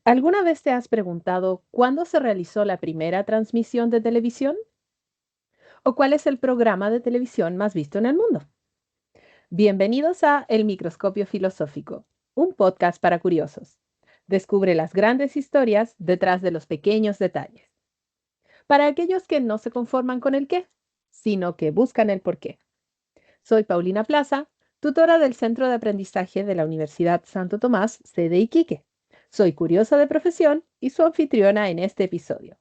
¿Alguna vez te has preguntado cuándo se realizó la primera transmisión de televisión? ¿O cuál es el programa de televisión más visto en el mundo? Bienvenidos a El Microscopio Filosófico, un podcast para curiosos. Descubre las grandes historias detrás de los pequeños detalles. Para aquellos que no se conforman con el qué, sino que buscan el por qué. Soy Paulina Plaza, tutora del Centro de Aprendizaje de la Universidad Santo Tomás, sede Iquique. Soy curiosa de profesión y su anfitriona en este episodio.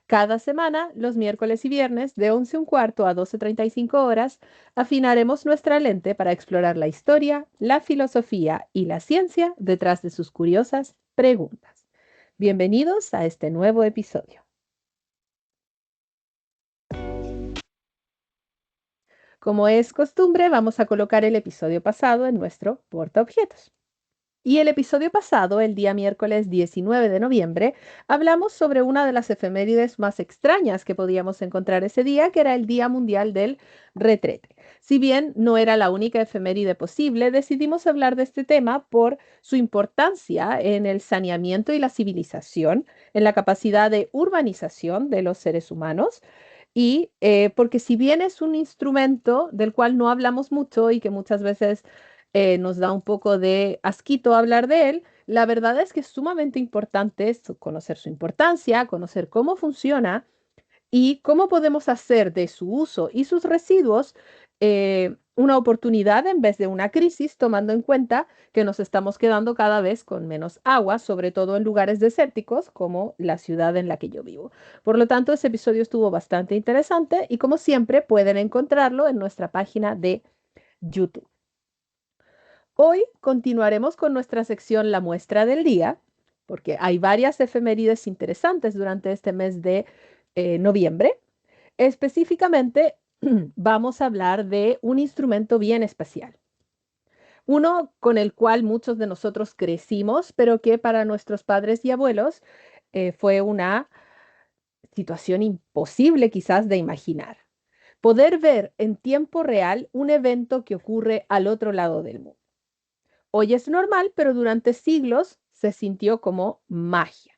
Cada semana, los miércoles y viernes, de 11:15 a 12:35 horas, afinaremos nuestra lente para explorar la historia, la filosofía y la ciencia detrás de sus curiosas preguntas. Bienvenidos a este nuevo episodio. Como es costumbre, vamos a colocar el episodio pasado en nuestro portaobjetos. Y el episodio pasado, el día miércoles 19 de noviembre, hablamos sobre una de las efemérides más extrañas que podíamos encontrar ese día, que era el Día Mundial del Retrete. Si bien no era la única efeméride posible, decidimos hablar de este tema por su importancia en el saneamiento y la civilización, en la capacidad de urbanización de los seres humanos y porque si bien es un instrumento del cual no hablamos mucho y que muchas veces nos da un poco de asquito hablar de él, la verdad es que es sumamente importante conocer su importancia, conocer cómo funciona y cómo podemos hacer de su uso y sus residuos una oportunidad en vez de una crisis, tomando en cuenta que nos estamos quedando cada vez con menos agua, sobre todo en lugares desérticos como la ciudad en la que yo vivo. Por lo tanto, ese episodio estuvo bastante interesante y como siempre pueden encontrarlo en nuestra página de YouTube. Hoy continuaremos con nuestra sección La muestra del día, porque hay varias efemérides interesantes durante este mes de noviembre. Específicamente, vamos a hablar de un instrumento bien especial. Uno con el cual muchos de nosotros crecimos, pero que para nuestros padres y abuelos fue una situación imposible quizás de imaginar. Poder ver en tiempo real un evento que ocurre al otro lado del mundo. Hoy es normal, pero durante siglos se sintió como magia.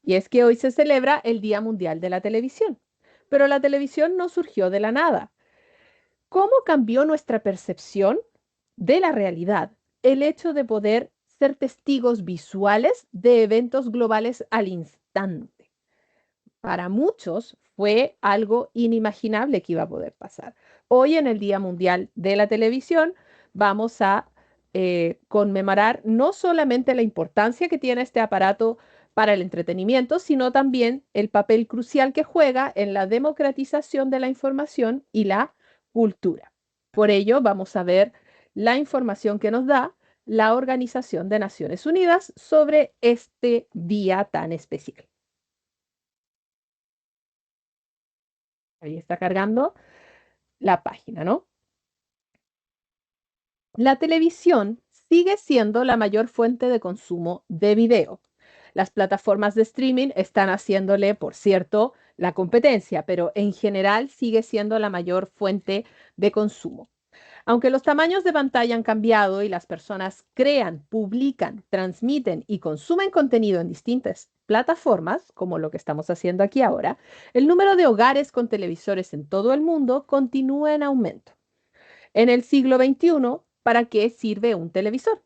Y es que hoy se celebra el Día Mundial de la Televisión. Pero la televisión no surgió de la nada. ¿Cómo cambió nuestra percepción de la realidad el hecho de poder ser testigos visuales de eventos globales al instante? Para muchos fue algo inimaginable que iba a poder pasar. Hoy en el Día Mundial de la Televisión vamos a conmemorar no solamente la importancia que tiene este aparato para el entretenimiento, sino también el papel crucial que juega en la democratización de la información y la cultura. Por ello, vamos a ver la información que nos da la Organización de Naciones Unidas sobre este día tan especial. Ahí está cargando la página, ¿no? La televisión sigue siendo la mayor fuente de consumo de video. Las plataformas de streaming están haciéndole, por cierto, la competencia, pero en general sigue siendo la mayor fuente de consumo. Aunque los tamaños de pantalla han cambiado y las personas crean, publican, transmiten y consumen contenido en distintas plataformas, como lo que estamos haciendo aquí ahora, el número de hogares con televisores en todo el mundo continúa en aumento. En el siglo XXI, ¿para qué sirve un televisor?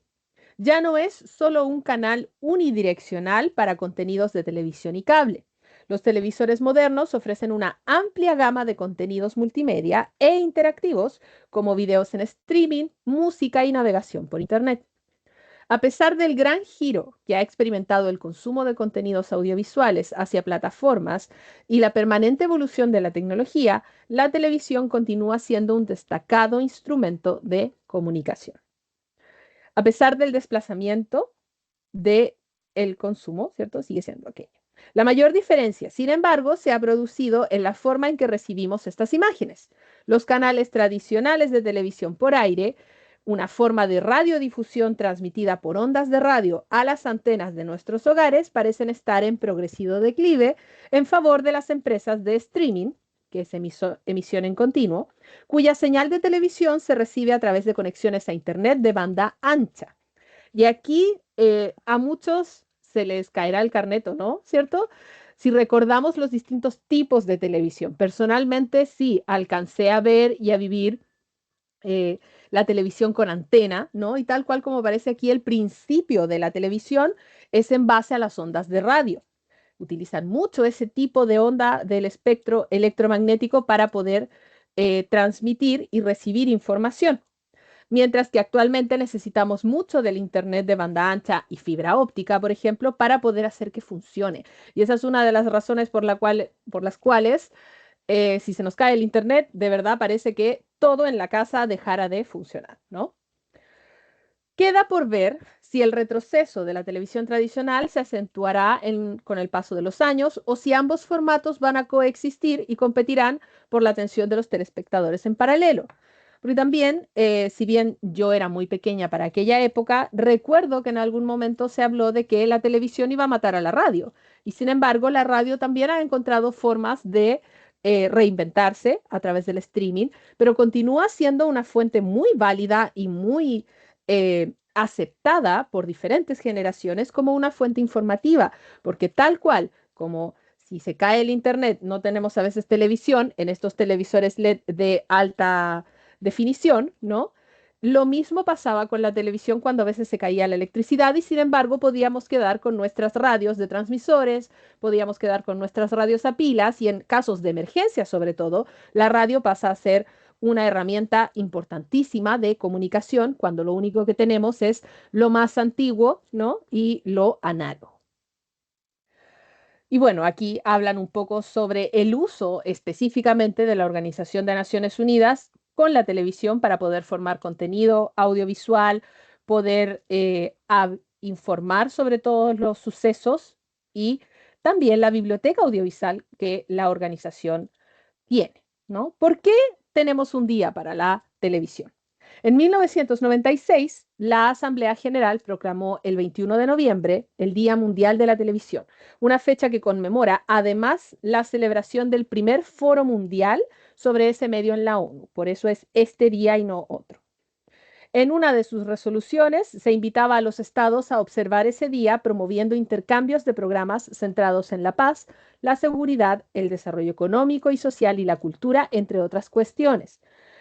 Ya no es solo un canal unidireccional para contenidos de televisión y cable. Los televisores modernos ofrecen una amplia gama de contenidos multimedia e interactivos como videos en streaming, música y navegación por Internet. A pesar del gran giro que ha experimentado el consumo de contenidos audiovisuales hacia plataformas y la permanente evolución de la tecnología, la televisión continúa siendo un destacado instrumento de comunicación. A pesar del desplazamiento del consumo, ¿cierto? Sigue siendo aquello. La mayor diferencia, sin embargo, se ha producido en la forma en que recibimos estas imágenes. Los canales tradicionales de televisión por aire, una forma de radiodifusión transmitida por ondas de radio a las antenas de nuestros hogares, parecen estar en progresivo declive en favor de las empresas de streaming, que es emisión en continuo, cuya señal de televisión se recibe a través de conexiones a Internet de banda ancha. Y aquí a muchos se les caerá el carneto, ¿no? ¿Cierto? Si recordamos los distintos tipos de televisión. Personalmente sí, alcancé a ver y a vivir la televisión con antena, ¿no? Y tal cual como aparece aquí, el principio de la televisión es en base a las ondas de radio. Utilizan mucho ese tipo de onda del espectro electromagnético para poder transmitir y recibir información. mientras que actualmente necesitamos mucho del Internet de banda ancha y fibra óptica, por ejemplo, para poder hacer que funcione. Y esa es una de las razones por las cuales si se nos cae el Internet, de verdad parece que todo en la casa dejara de funcionar, ¿no? Queda por ver si el retroceso de la televisión tradicional se acentuará con el paso de los años o si ambos formatos van a coexistir y competirán por la atención de los telespectadores en paralelo. Porque también, si bien yo era muy pequeña para aquella época, recuerdo que en algún momento se habló de que la televisión iba a matar a la radio. Y sin embargo, la radio también ha encontrado formas de reinventarse a través del streaming, pero continúa siendo una fuente muy válida y muy aceptada por diferentes generaciones como una fuente informativa, porque tal cual como si se cae el internet, no tenemos a veces televisión en estos televisores LED de alta definición, ¿no? Lo mismo pasaba con la televisión cuando a veces se caía la electricidad y sin embargo podíamos quedar con nuestras radios de transmisores, podíamos quedar con nuestras radios a pilas y en casos de emergencia sobre todo, la radio pasa a ser una herramienta importantísima de comunicación cuando lo único que tenemos es lo más antiguo, ¿no? Y lo análogo. Y bueno, aquí hablan un poco sobre el uso específicamente de la Organización de Naciones Unidas con la televisión para poder formar contenido audiovisual, poder informar sobre todos los sucesos y también la biblioteca audiovisual que la organización tiene, ¿no? ¿Por qué tenemos un día para la televisión? En 1996, la Asamblea General proclamó el 21 de noviembre el Día Mundial de la Televisión, una fecha que conmemora además la celebración del primer foro mundial sobre ese medio en la ONU. Por eso es este día y no otro. En una de sus resoluciones se invitaba a los estados a observar ese día promoviendo intercambios de programas centrados en la paz, la seguridad, el desarrollo económico y social y la cultura, entre otras cuestiones.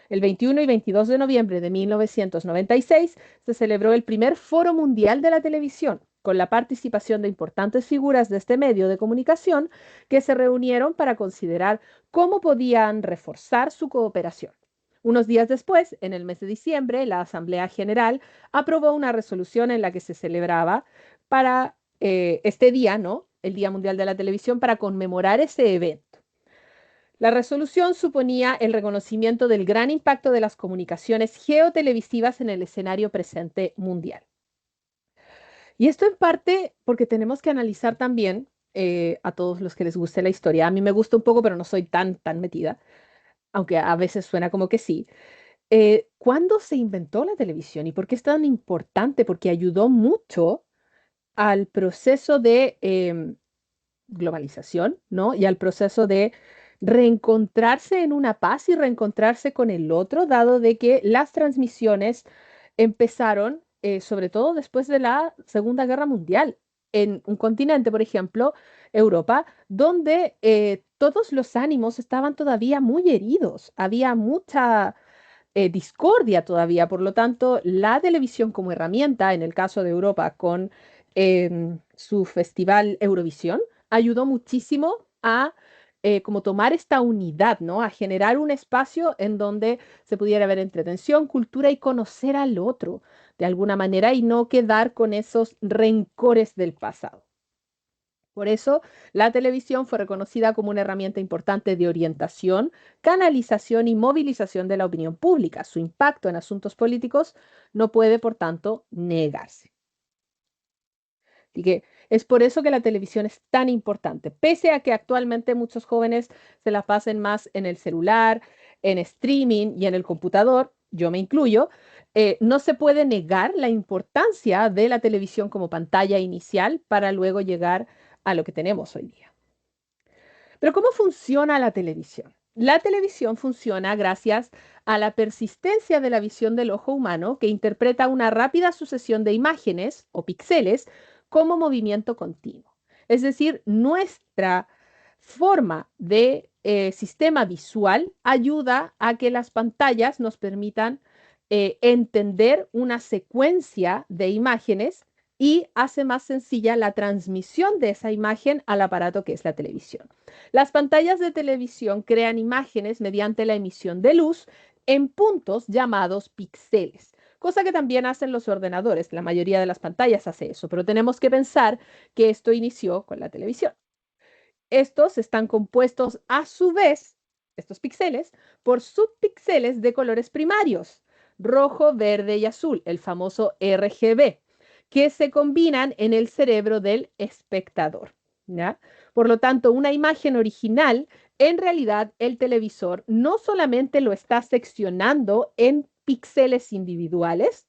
El 21 y 22 de noviembre de 1996 se celebró el primer Foro Mundial de la Televisión, con la participación de importantes figuras de este medio de comunicación que se reunieron para considerar cómo podían reforzar su cooperación. Unos días después, en el mes de diciembre, la Asamblea General aprobó una resolución en la que se celebraba para este día, ¿no? El Día Mundial de la Televisión, para conmemorar ese evento. La resolución suponía el reconocimiento del gran impacto de las comunicaciones geotelevisivas en el escenario presente mundial. Y esto en parte porque tenemos que analizar también a todos los que les guste la historia. A mí me gusta un poco, pero no soy tan metida, aunque a veces suena como que sí. ¿Cuándo se inventó la televisión y por qué es tan importante? Porque ayudó mucho al proceso de globalización, ¿no? Y al proceso de reencontrarse en una paz y reencontrarse con el otro, dado de que las transmisiones empezaron, sobre todo después de la Segunda Guerra Mundial, en un continente, por ejemplo, Europa, donde todos los ánimos estaban todavía muy heridos, había mucha discordia todavía. Por lo tanto, la televisión como herramienta, en el caso de Europa con su festival Eurovisión, ayudó muchísimo a como tomar esta unidad, ¿no? A generar un espacio en donde se pudiera ver entretención, cultura y conocer al otro de alguna manera y no quedar con esos rencores del pasado. Por eso, la televisión fue reconocida como una herramienta importante de orientación, canalización y movilización de la opinión pública. Su impacto en asuntos políticos no puede, por tanto, negarse. Así que es por eso que la televisión es tan importante, pese a que actualmente muchos jóvenes se la pasen más en el celular, en streaming y en el computador, yo me incluyo, no se puede negar la importancia de la televisión como pantalla inicial para luego llegar a lo que tenemos hoy día. Pero ¿cómo funciona la televisión? La televisión funciona gracias a la persistencia de la visión del ojo humano que interpreta una rápida sucesión de imágenes o píxeles como movimiento continuo. Es decir, nuestra forma de sistema visual ayuda a que las pantallas nos permitan entender una secuencia de imágenes y hace más sencilla la transmisión de esa imagen al aparato que es la televisión. Las pantallas de televisión crean imágenes mediante la emisión de luz en puntos llamados píxeles. cosa que también hacen los ordenadores. La mayoría de las pantallas hace eso, pero tenemos que pensar que esto inició con la televisión. Estos están compuestos a su vez, estos píxeles, por subpíxeles de colores primarios, rojo, verde y azul, el famoso RGB, que se combinan en el cerebro del espectador, ¿ya? Por lo tanto, una imagen original, en realidad el televisor no solamente lo está seccionando en píxeles individuales,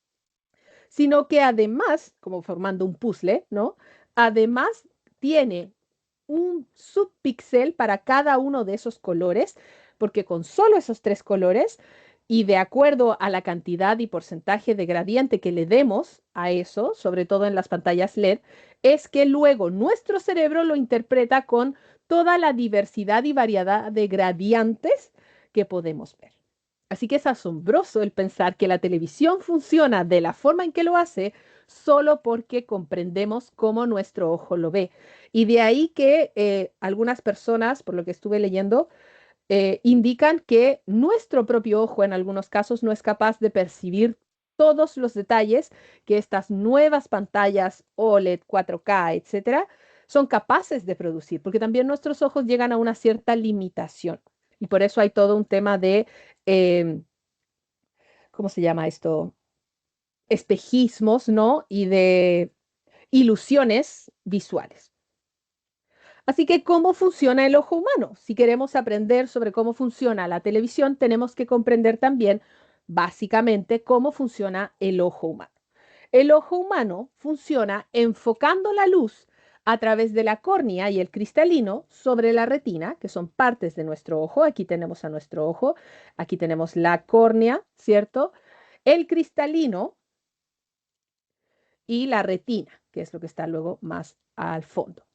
sino que además, como formando un puzzle, ¿no? Además tiene un subpíxel para cada uno de esos colores, porque con solo esos tres colores y de acuerdo a la cantidad y porcentaje de gradiente que le demos a eso, sobre todo en las pantallas LED, es que luego nuestro cerebro lo interpreta con toda la diversidad y variedad de gradientes que podemos ver. Así que es asombroso el pensar que la televisión funciona de la forma en que lo hace solo porque comprendemos cómo nuestro ojo lo ve. Y de ahí que algunas personas, por lo que estuve leyendo, indican que nuestro propio ojo en algunos casos no es capaz de percibir todos los detalles que estas nuevas pantallas OLED, 4K, etcétera, son capaces de producir, porque también nuestros ojos llegan a una cierta limitación. Y por eso hay todo un tema de, em, ¿cómo se llama esto? Espejismos, ¿no? Y de ilusiones visuales. Así que, ¿cómo funciona el ojo humano? Si queremos aprender sobre cómo funciona la televisión, tenemos que comprender también, básicamente, cómo funciona el ojo humano. El ojo humano funciona enfocando la luz a través de la córnea y el cristalino sobre la retina, que son partes de nuestro ojo. Aquí tenemos a nuestro ojo, aquí tenemos la córnea, ¿cierto? El cristalino y la retina, que es lo que está luego más al fondo,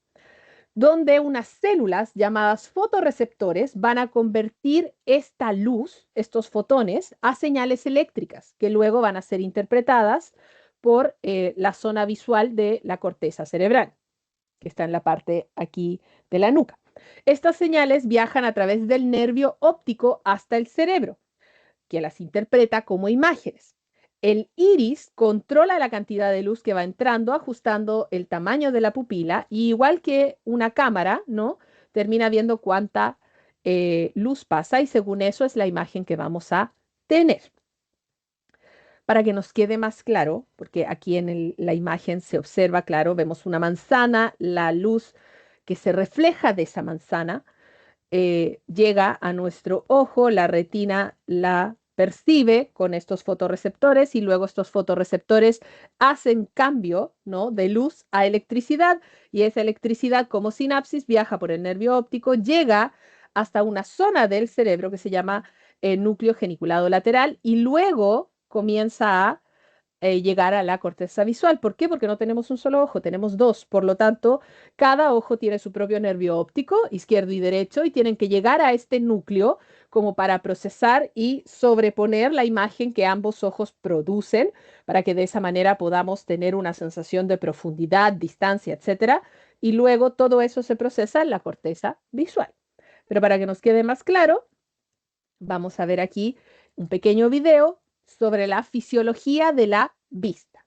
donde unas células llamadas fotorreceptores van a convertir esta luz, estos fotones, a señales eléctricas, que luego van a ser interpretadas por la zona visual de la corteza cerebral, que está en la parte aquí de la nuca. Estas señales viajan a través del nervio óptico hasta el cerebro, que las interpreta como imágenes. El iris controla la cantidad de luz que va entrando, ajustando el tamaño de la pupila, y igual que una cámara, ¿no? Termina viendo cuánta luz pasa y según eso es la imagen que vamos a tener. Para que nos quede más claro, porque aquí en la imagen se observa claro, vemos una manzana, la luz que se refleja de esa manzana llega a nuestro ojo, la retina la percibe con estos fotorreceptores y luego estos fotorreceptores hacen cambio, ¿no? De luz a electricidad y esa electricidad como sinapsis viaja por el nervio óptico, llega hasta una zona del cerebro que se llama núcleo geniculado lateral y luego comienza a llegar a la corteza visual. ¿Por qué? Porque no tenemos un solo ojo, tenemos dos. Por lo tanto, cada ojo tiene su propio nervio óptico, izquierdo y derecho, y tienen que llegar a este núcleo como para procesar y sobreponer la imagen que ambos ojos producen, para que de esa manera podamos tener una sensación de profundidad, distancia, etcétera. Y luego todo eso se procesa en la corteza visual. Pero para que nos quede más claro, vamos a ver aquí un pequeño video sobre la fisiología de la vista.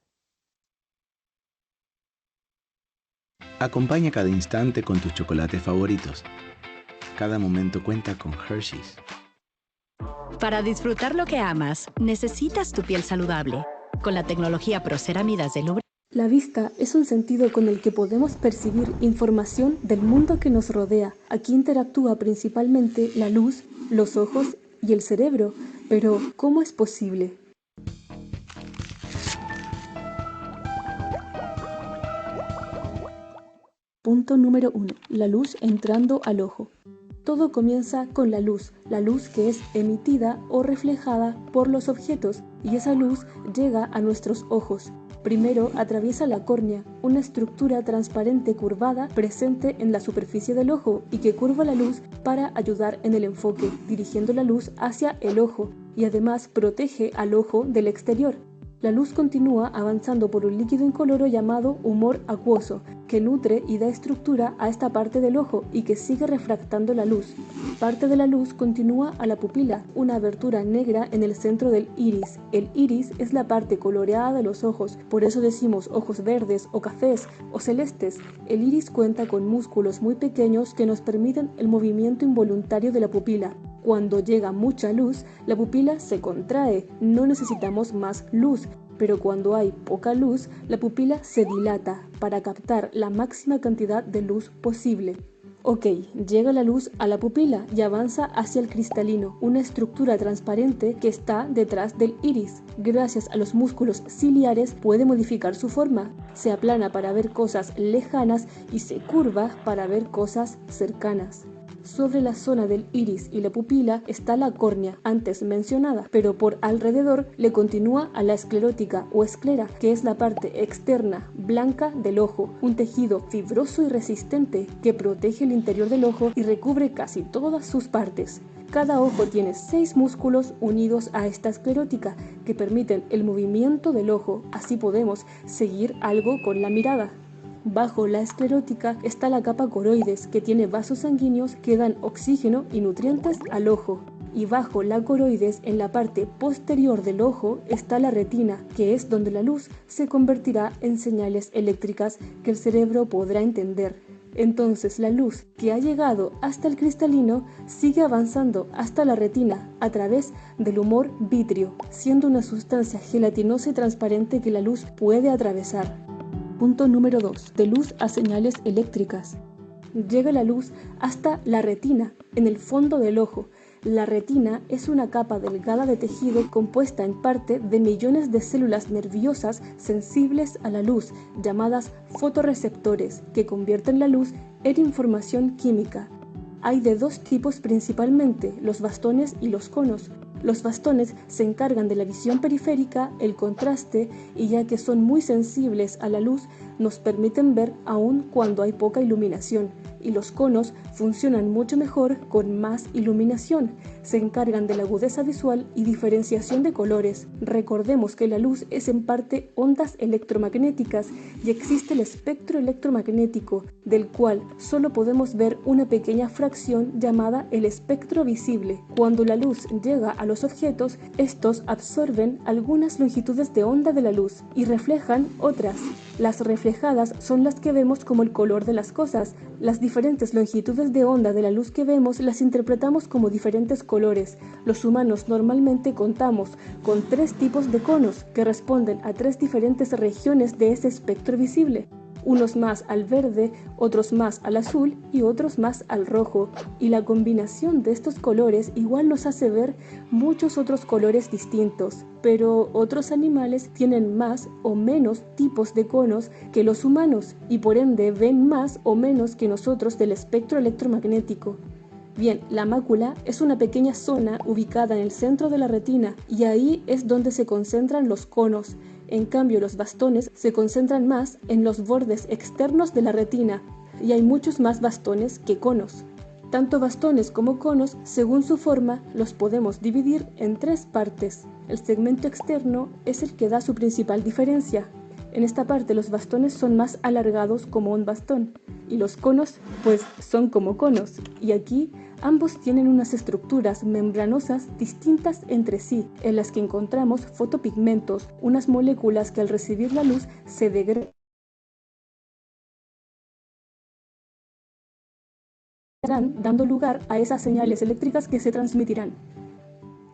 Acompaña cada instante con tus chocolates favoritos. Cada momento cuenta con Hershey's. Para disfrutar lo que amas, necesitas tu piel saludable. Con la tecnología Proceramidas de Lubre. La vista es un sentido con el que podemos percibir información del mundo que nos rodea. Aquí interactúa principalmente la luz, los ojos y el cerebro. Pero, ¿cómo es posible? Punto número 1. La luz entrando al ojo. Todo comienza con la luz que es emitida o reflejada por los objetos, y esa luz llega a nuestros ojos. Primero atraviesa la córnea, una estructura transparente curvada presente en la superficie del ojo y que curva la luz para ayudar en el enfoque, dirigiendo la luz hacia el ojo y además protege al ojo del exterior. La luz continúa avanzando por un líquido incoloro llamado humor acuoso, que nutre y da estructura a esta parte del ojo y que sigue refractando la luz. Parte de la luz continúa a la pupila, una abertura negra en el centro del iris. El iris es la parte coloreada de los ojos, por eso decimos ojos verdes o cafés o celestes. El iris cuenta con músculos muy pequeños que nos permiten el movimiento involuntario de la pupila. Cuando llega mucha luz, la pupila se contrae, no necesitamos más luz, pero cuando hay poca luz, la pupila se dilata para captar la máxima cantidad de luz posible. Ok, llega la luz a la pupila y avanza hacia el cristalino, una estructura transparente que está detrás del iris. Gracias a los músculos ciliares puede modificar su forma. Se aplana para ver cosas lejanas y se curva para ver cosas cercanas. Sobre la zona del iris y la pupila está la córnea, antes mencionada, pero por alrededor le continúa a la esclerótica o esclera, que es la parte externa, blanca del ojo, un tejido fibroso y resistente que protege el interior del ojo y recubre casi todas sus partes. Cada ojo tiene 6 músculos unidos a esta esclerótica que permiten el movimiento del ojo, así podemos seguir algo con la mirada. Bajo la esclerótica está la capa coroides, que tiene vasos sanguíneos que dan oxígeno y nutrientes al ojo. Y bajo la coroides, en la parte posterior del ojo, está la retina, que es donde la luz se convertirá en señales eléctricas que el cerebro podrá entender. Entonces la luz que ha llegado hasta el cristalino sigue avanzando hasta la retina a través del humor vítreo, siendo una sustancia gelatinosa y transparente que la luz puede atravesar. Punto número 2. De luz a señales eléctricas. Llega la luz hasta la retina, en el fondo del ojo. La retina es una capa delgada de tejido compuesta en parte de millones de células nerviosas sensibles a la luz, llamadas fotorreceptores, que convierten la luz en información química. Hay de 2 tipos principalmente, los bastones y los conos. Los bastones se encargan de la visión periférica, el contraste, y ya que son muy sensibles a la luz, nos permiten ver aún cuando hay poca iluminación. Y los conos funcionan mucho mejor con más iluminación. Se encargan de la agudeza visual y diferenciación de colores. Recordemos que la luz es en parte ondas electromagnéticas y existe el espectro electromagnético, del cual solo podemos ver una pequeña fracción llamada el espectro visible. Cuando la luz llega a los objetos, estos absorben algunas longitudes de onda de la luz y reflejan otras. Las reflejadas son las que vemos como el color de las cosas. Las diferentes longitudes de onda de la luz que vemos las interpretamos como diferentes colores. Los humanos normalmente contamos con 3 tipos de conos que responden a 3 diferentes regiones de ese espectro visible. Unos más al verde, otros más al azul y otros más al rojo. Y la combinación de estos colores igual nos hace ver muchos otros colores distintos. Pero otros animales tienen más o menos tipos de conos que los humanos y por ende ven más o menos que nosotros del espectro electromagnético. Bien, la mácula es una pequeña zona ubicada en el centro de la retina y ahí es donde se concentran los conos. En cambio, los bastones se concentran más en los bordes externos de la retina y hay muchos más bastones que conos. Tanto bastones como conos, según su forma, los podemos dividir en 3 partes. El segmento externo es el que da su principal diferencia. En esta parte los bastones son más alargados como un bastón y los conos pues son como conos. Y aquí ambos tienen unas estructuras membranosas distintas entre sí, en las que encontramos fotopigmentos, unas moléculas que al recibir la luz se degradan dando lugar a esas señales eléctricas que se transmitirán.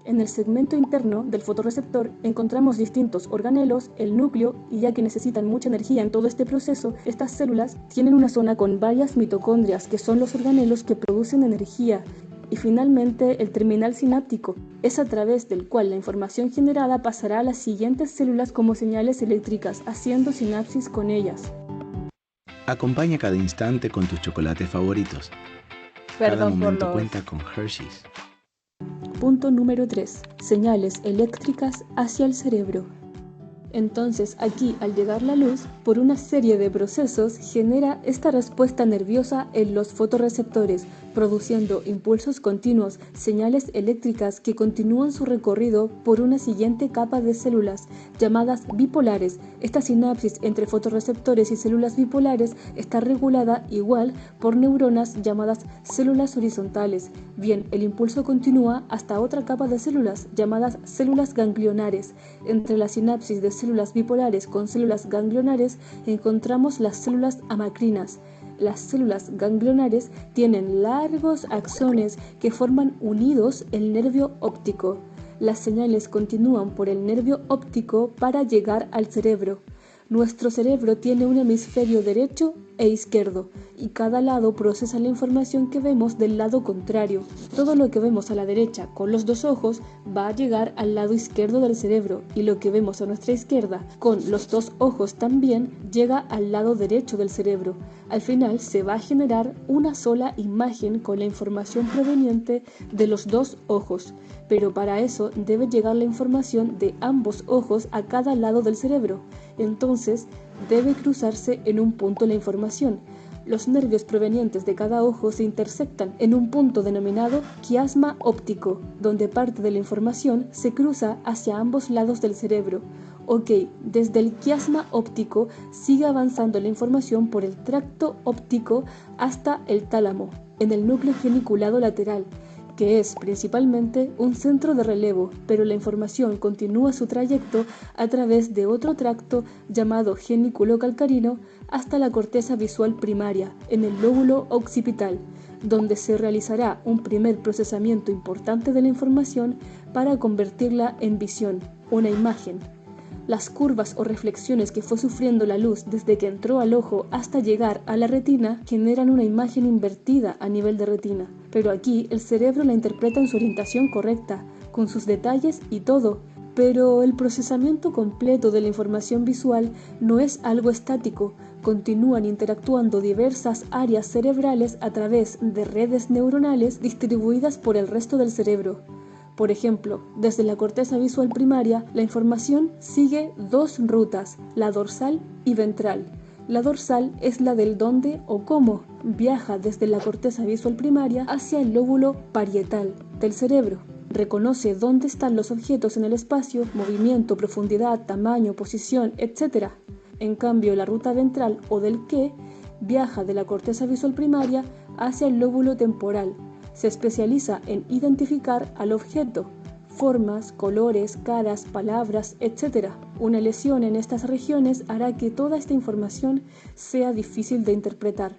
En el segmento interno del fotorreceptor encontramos distintos organelos, el núcleo, y ya que necesitan mucha energía en todo este proceso, estas células tienen una zona con varias mitocondrias, que son los organelos que producen energía. Y finalmente el terminal sináptico es a través del cual la información generada pasará a las siguientes células como señales eléctricas, haciendo sinapsis con ellas. Acompaña cada instante con tus chocolates favoritos. Cada Perdón por momento los... cuenta con Hershey's. Punto número 3. Señales eléctricas hacia el cerebro. Entonces aquí, al llegar la luz, por una serie de procesos genera esta respuesta nerviosa en los fotorreceptores, produciendo impulsos continuos, señales eléctricas que continúan su recorrido por una siguiente capa de células, llamadas bipolares. Esta sinapsis entre fotorreceptores y células bipolares está regulada igual por neuronas llamadas células horizontales. Bien, el impulso continúa hasta otra capa de células, llamadas células ganglionares. Entre la sinapsis de células bipolares con células ganglionares encontramos las células amacrinas. Las células ganglionares tienen largos axones que forman unidos el nervio óptico. Las señales continúan por el nervio óptico para llegar al cerebro. Nuestro cerebro tiene un hemisferio derecho e izquierdo, y cada lado procesa la información que vemos del lado contrario. Todo lo que vemos a la derecha con los dos ojos va a llegar al lado izquierdo del cerebro, y lo que vemos a nuestra izquierda con los dos ojos también llega al lado derecho del cerebro. Al final se va a generar una sola imagen con la información proveniente de los dos ojos, pero para eso debe llegar la información de ambos ojos a cada lado del cerebro. Entonces, debe cruzarse en un punto la información. Los nervios provenientes de cada ojo se intersectan en un punto denominado quiasma óptico, donde parte de la información se cruza hacia ambos lados del cerebro. Ok, desde el quiasma óptico sigue avanzando la información por el tracto óptico hasta el tálamo, en el núcleo geniculado lateral, que es principalmente un centro de relevo, pero la información continúa su trayecto a través de otro tracto llamado genículo calcarino hasta la corteza visual primaria, en el lóbulo occipital, donde se realizará un primer procesamiento importante de la información para convertirla en visión, una imagen. Las curvas o reflexiones que fue sufriendo la luz desde que entró al ojo hasta llegar a la retina generan una imagen invertida a nivel de retina, pero aquí el cerebro la interpreta en su orientación correcta, con sus detalles y todo. Pero el procesamiento completo de la información visual no es algo estático, continúan interactuando diversas áreas cerebrales a través de redes neuronales distribuidas por el resto del cerebro. Por ejemplo, desde la corteza visual primaria, la información sigue dos rutas, la dorsal y ventral. La dorsal es la del dónde o cómo, viaja desde la corteza visual primaria hacia el lóbulo parietal del cerebro. Reconoce dónde están los objetos en el espacio, movimiento, profundidad, tamaño, posición, etc. En cambio, la ruta ventral o del qué viaja de la corteza visual primaria hacia el lóbulo temporal. Se especializa en identificar al objeto, formas, colores, caras, palabras, etc. Una lesión en estas regiones hará que toda esta información sea difícil de interpretar.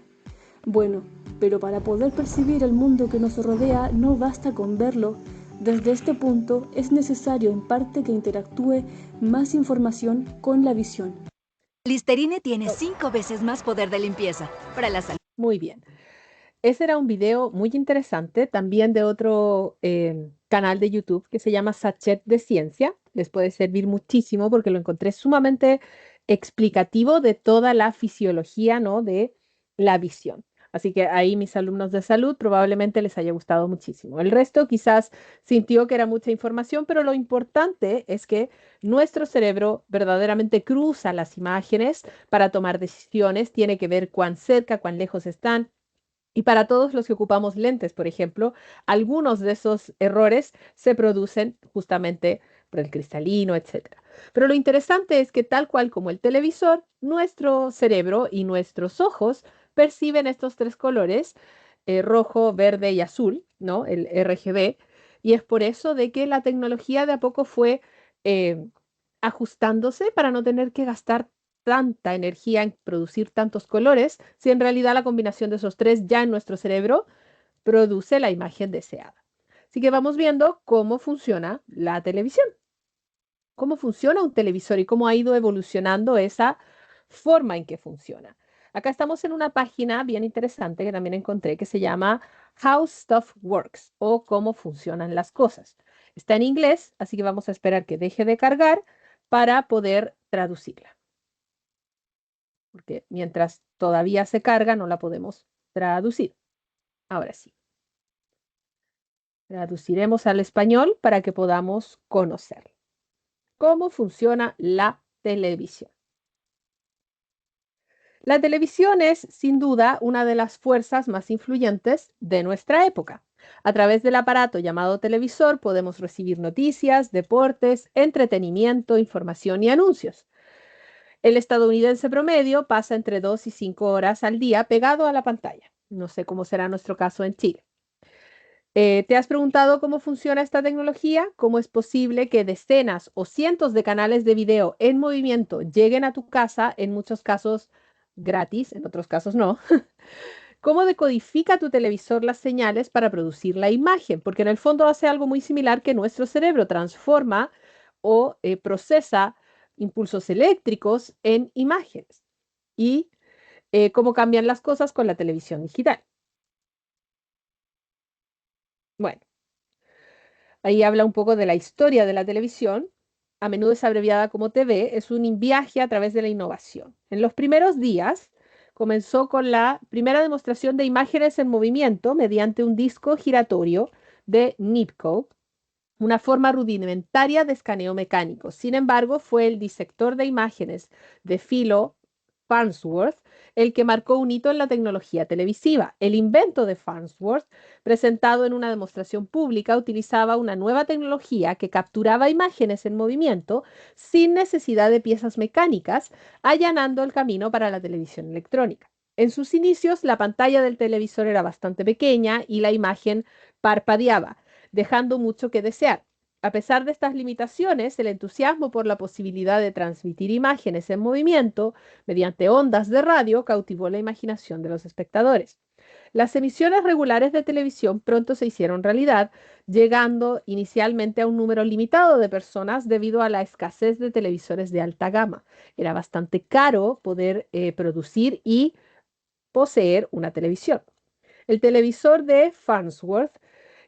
Bueno, pero para poder percibir el mundo que nos rodea no basta con verlo. Desde este punto es necesario en parte que interactúe más información con la visión. Listerine tiene 5 veces más poder de limpieza para la salud. Muy bien. Ese era un video muy interesante, también de otro canal de YouTube que se llama Sachet de Ciencia. Les puede servir muchísimo porque lo encontré sumamente explicativo de toda la fisiología, ¿no?, de la visión. Así que ahí mis alumnos de salud probablemente les haya gustado muchísimo. El resto quizás sintió que era mucha información, pero lo importante es que nuestro cerebro verdaderamente cruza las imágenes para tomar decisiones, tiene que ver cuán cerca, cuán lejos están. Y para todos los que ocupamos lentes, por ejemplo, algunos de esos errores se producen justamente por el cristalino, etcétera. Pero lo interesante es que tal cual como el televisor, nuestro cerebro y nuestros ojos perciben estos tres colores, rojo, verde y azul, ¿no? El RGB. Y es por eso de que la tecnología de a poco fue eh, ajustándose para no tener que gastar tanta energía en producir tantos colores, si en realidad la combinación de esos tres ya en nuestro cerebro produce la imagen deseada. Así que vamos viendo cómo funciona la televisión, cómo funciona un televisor y cómo ha ido evolucionando esa forma en que funciona. Acá estamos en una página bien interesante que también encontré que se llama How Stuff Works o cómo funcionan las cosas. Está en inglés, así que vamos a esperar que deje de cargar para poder traducirla. Porque mientras todavía se carga no la podemos traducir. Ahora sí. Traduciremos al español para que podamos conocer cómo funciona la televisión. La televisión es, sin duda, una de las fuerzas más influyentes de nuestra época. A través del aparato llamado televisor podemos recibir noticias, deportes, entretenimiento, información y anuncios. El estadounidense promedio pasa entre 2 y 5 horas al día pegado a la pantalla. No sé cómo será nuestro caso en Chile. ¿Te has preguntado cómo funciona esta tecnología? ¿Cómo es posible que decenas o cientos de canales de video en movimiento lleguen a tu casa, en muchos casos gratis, en otros casos no? ¿Cómo decodifica tu televisor las señales para producir la imagen? Porque en el fondo hace algo muy similar que nuestro cerebro transforma o procesa impulsos eléctricos en imágenes. Y cómo cambian las cosas con la televisión digital. Bueno, ahí habla un poco de la historia de la televisión. A menudo es abreviada como TV, es un viaje a través de la innovación. En los primeros días comenzó con la primera demostración de imágenes en movimiento mediante un disco giratorio de Nipkow, una forma rudimentaria de escaneo mecánico. Sin embargo, fue el disector de imágenes de Philo Farnsworth el que marcó un hito en la tecnología televisiva. El invento de Farnsworth, presentado en una demostración pública, utilizaba una nueva tecnología que capturaba imágenes en movimiento sin necesidad de piezas mecánicas, allanando el camino para la televisión electrónica. En sus inicios, la pantalla del televisor era bastante pequeña y la imagen parpadeaba, dejando mucho que desear. A pesar de estas limitaciones, el entusiasmo por la posibilidad de transmitir imágenes en movimiento mediante ondas de radio cautivó la imaginación de los espectadores. Las emisiones regulares de televisión pronto se hicieron realidad, llegando inicialmente a un número limitado de personas debido a la escasez de televisores de alta gama. Era bastante caro poder producir y poseer una televisión. El televisor de Farnsworth,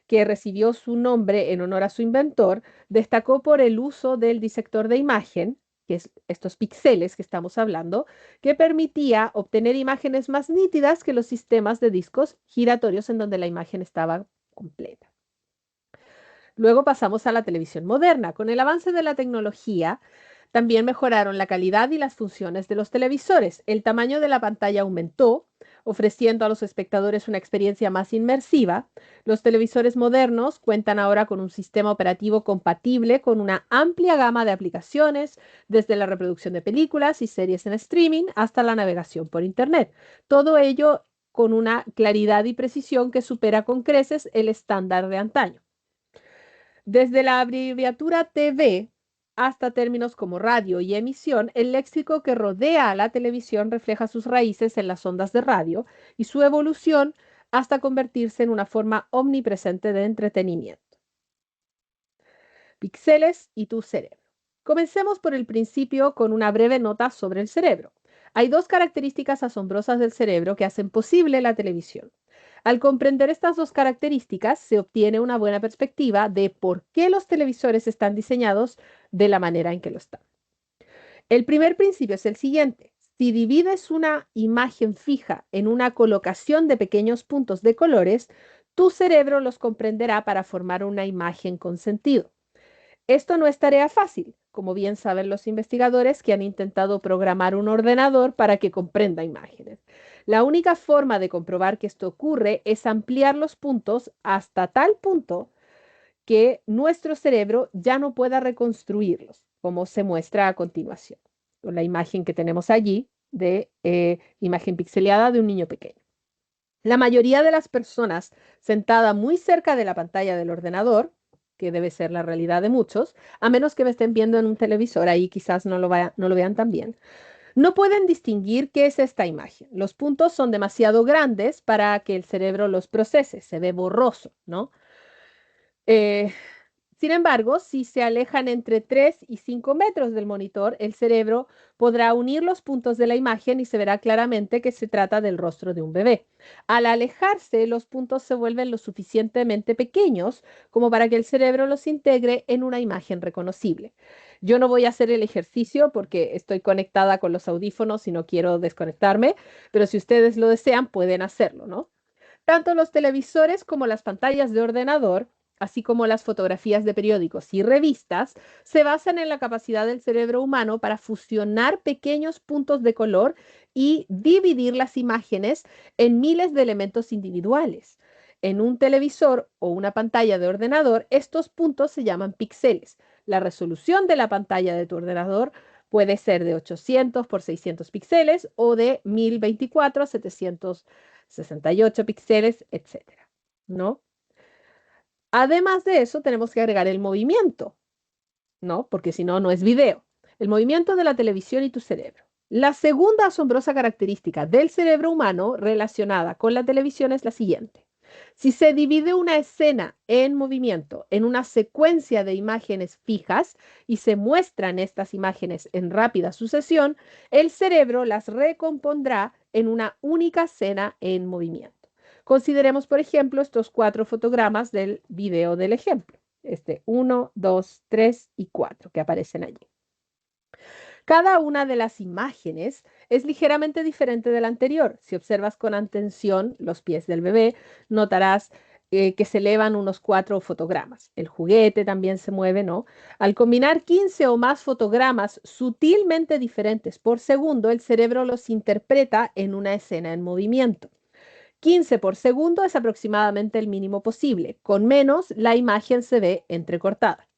que recibió su nombre en honor a su inventor, destacó por el uso del disector de imagen, que es estos píxeles que estamos hablando, que permitía obtener imágenes más nítidas que los sistemas de discos giratorios en donde la imagen estaba completa. Luego pasamos a la televisión moderna. Con el avance de la tecnología, también mejoraron la calidad y las funciones de los televisores. El tamaño de la pantalla aumentó, ofreciendo a los espectadores una experiencia más inmersiva. Los televisores modernos cuentan ahora con un sistema operativo compatible con una amplia gama de aplicaciones, desde la reproducción de películas y series en streaming hasta la navegación por Internet. Todo ello con una claridad y precisión que supera con creces el estándar de antaño. Desde la abreviatura TV hasta términos como radio y emisión, el léxico que rodea a la televisión refleja sus raíces en las ondas de radio y su evolución hasta convertirse en una forma omnipresente de entretenimiento. Píxeles y tu cerebro. Comencemos por el principio con una breve nota sobre el cerebro. Hay dos características asombrosas del cerebro que hacen posible la televisión. Al comprender estas dos características, se obtiene una buena perspectiva de por qué los televisores están diseñados de la manera en que lo están. El primer principio es el siguiente. Si divides una imagen fija en una colocación de pequeños puntos de colores, tu cerebro los comprenderá para formar una imagen con sentido. Esto no es tarea fácil, como bien saben los investigadores que han intentado programar un ordenador para que comprenda imágenes. La única forma de comprobar que esto ocurre es ampliar los puntos hasta tal punto que nuestro cerebro ya no pueda reconstruirlos, como se muestra a continuación, con la imagen que tenemos allí de imagen pixeleada de un niño pequeño. La mayoría de las personas sentada muy cerca de la pantalla del ordenador, que debe ser la realidad de muchos, a menos que me estén viendo en un televisor, ahí quizás no lo vean tan bien, no pueden distinguir qué es esta imagen. Los puntos son demasiado grandes para que el cerebro los procese, se ve borroso, ¿no? Eh, Sin embargo, si se alejan entre 3 y 5 metros del monitor, el cerebro podrá unir los puntos de la imagen y se verá claramente que se trata del rostro de un bebé. Al alejarse, los puntos se vuelven lo suficientemente pequeños como para que el cerebro los integre en una imagen reconocible. Yo no voy a hacer el ejercicio porque estoy conectada con los audífonos y no quiero desconectarme, pero si ustedes lo desean, pueden hacerlo, ¿no? Tanto los televisores como las pantallas de ordenador así como las fotografías de periódicos y revistas, se basan en la capacidad del cerebro humano para fusionar pequeños puntos de color y dividir las imágenes en miles de elementos individuales. En un televisor o una pantalla de ordenador, estos puntos se llaman píxeles. La resolución de la pantalla de tu ordenador puede ser de 800 por 600 píxeles o de 1024, 768 píxeles, etcétera, ¿no? Además de eso, tenemos que agregar el movimiento, ¿no? Porque si no, no es video. El movimiento de la televisión y tu cerebro. La segunda asombrosa característica del cerebro humano relacionada con la televisión es la siguiente. Si se divide una escena en movimiento en una secuencia de imágenes fijas y se muestran estas imágenes en rápida sucesión, el cerebro las recompondrá en una única escena en movimiento. Consideremos, por ejemplo, estos 4 fotogramas del video del ejemplo. 1, 2, 3 y 4 que aparecen allí. Cada una de las imágenes es ligeramente diferente de la anterior. Si observas con atención los pies del bebé, notarás que se elevan unos 4 fotogramas. El juguete también se mueve, ¿no? Al combinar 15 o más fotogramas sutilmente diferentes por segundo, el cerebro los interpreta en una escena en movimiento. 15 por segundo es aproximadamente el mínimo posible. Con menos, la imagen se ve entrecortada.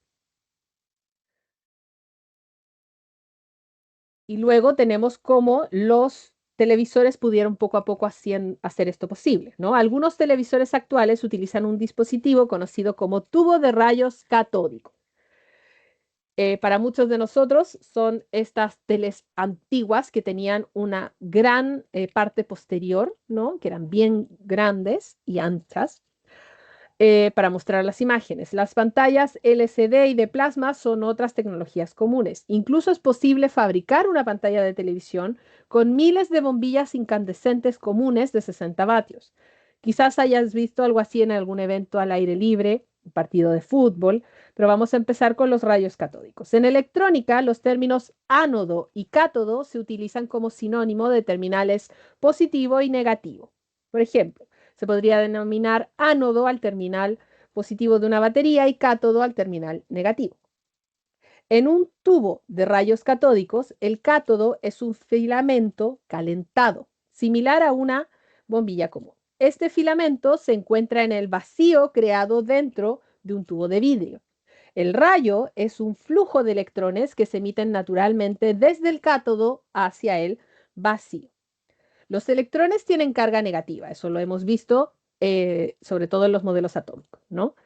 Y luego tenemos cómo los televisores pudieron poco a poco hacer esto posible, ¿no? Algunos televisores actuales utilizan un dispositivo conocido como tubo de rayos catódico. Para muchos de nosotros son estas teles antiguas que tenían una gran parte posterior, ¿no? Que eran bien grandes y anchas para mostrar las imágenes. Las pantallas LCD y de plasma son otras tecnologías comunes. Incluso es posible fabricar una pantalla de televisión con miles de bombillas incandescentes comunes de 60 vatios. Quizás hayas visto algo así en algún evento al aire libre, un partido de fútbol, pero vamos a empezar con los rayos catódicos. En electrónica, los términos ánodo y cátodo se utilizan como sinónimo de terminales positivo y negativo. Por ejemplo, se podría denominar ánodo al terminal positivo de una batería y cátodo al terminal negativo. En un tubo de rayos catódicos, el cátodo es un filamento calentado, similar a una bombilla común. Este filamento se encuentra en el vacío creado dentro de un tubo de vidrio. El rayo es un flujo de electrones que se emiten naturalmente desde el cátodo hacia el vacío. Los electrones tienen carga negativa, eso lo hemos visto sobre todo en los modelos atómicos, ¿no?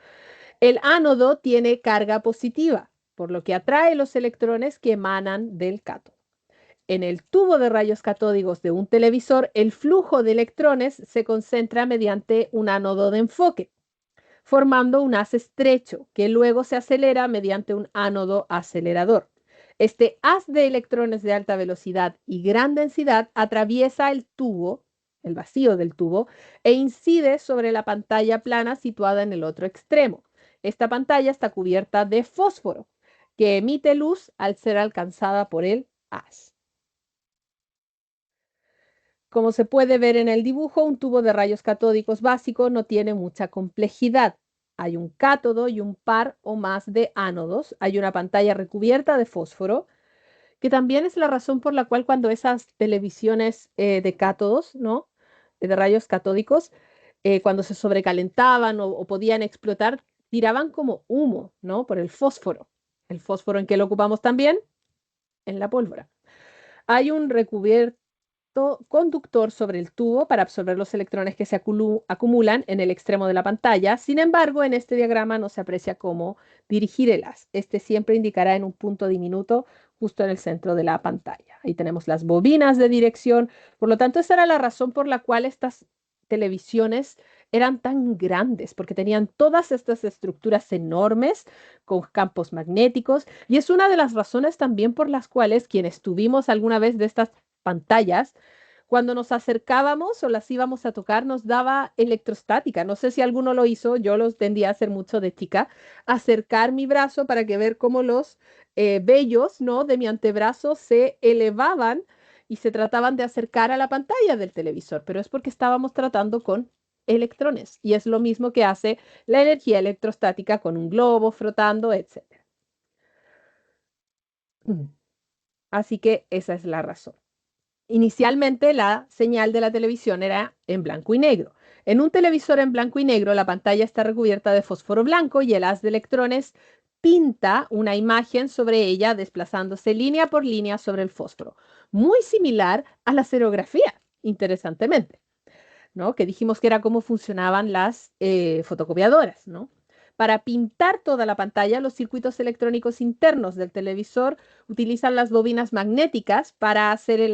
El ánodo tiene carga positiva, por lo que atrae los electrones que emanan del cátodo. En el tubo de rayos catódicos de un televisor, el flujo de electrones se concentra mediante un ánodo de enfoque, formando un haz estrecho que luego se acelera mediante un ánodo acelerador. Este haz de electrones de alta velocidad y gran densidad atraviesa el tubo, el vacío del tubo, e incide sobre la pantalla plana situada en el otro extremo. Esta pantalla está cubierta de fósforo, que emite luz al ser alcanzada por el haz. Como se puede ver en el dibujo, un tubo de rayos catódicos básico no tiene mucha complejidad. Hay un cátodo y un par o más de ánodos. Hay una pantalla recubierta de fósforo, que también es la razón por la cual cuando esas televisiones de cátodos, ¿no? De rayos catódicos, cuando se sobrecalentaban o podían explotar, tiraban como humo, ¿no? Por el fósforo. ¿El fósforo en qué lo ocupamos también? En la pólvora. Hay un recubierto conductor sobre el tubo para absorber los electrones que se acumulan en el extremo de la pantalla. Sin embargo, en este diagrama no se aprecia cómo dirigir el haz. Este siempre indicará en un punto diminuto justo en el centro de la pantalla. Ahí tenemos las bobinas de dirección. Por lo tanto, esa era la razón por la cual estas televisiones eran tan grandes, porque tenían todas estas estructuras enormes con campos magnéticos. Y es una de las razones también por las cuales quienes tuvimos alguna vez de estas pantallas, cuando nos acercábamos o las íbamos a tocar, nos daba electrostática. No sé si alguno lo hizo, yo los tendía a hacer mucho de chica, acercar mi brazo para que ver cómo los vellos, ¿no? de mi antebrazo se elevaban y se trataban de acercar a la pantalla del televisor, pero es porque estábamos tratando con electrones. Y es lo mismo que hace la energía electrostática con un globo flotando, etc. Así que esa es la razón. Inicialmente la señal de la televisión era en blanco y negro. En un televisor en blanco y negro la pantalla está recubierta de fósforo blanco y el haz de electrones pinta una imagen sobre ella desplazándose línea por línea sobre el fósforo. Muy similar a la serigrafía, interesantemente, ¿no? Que dijimos que era cómo funcionaban las fotocopiadoras, ¿no? Para pintar toda la pantalla, los circuitos electrónicos internos del televisor utilizan las bobinas magnéticas para hacer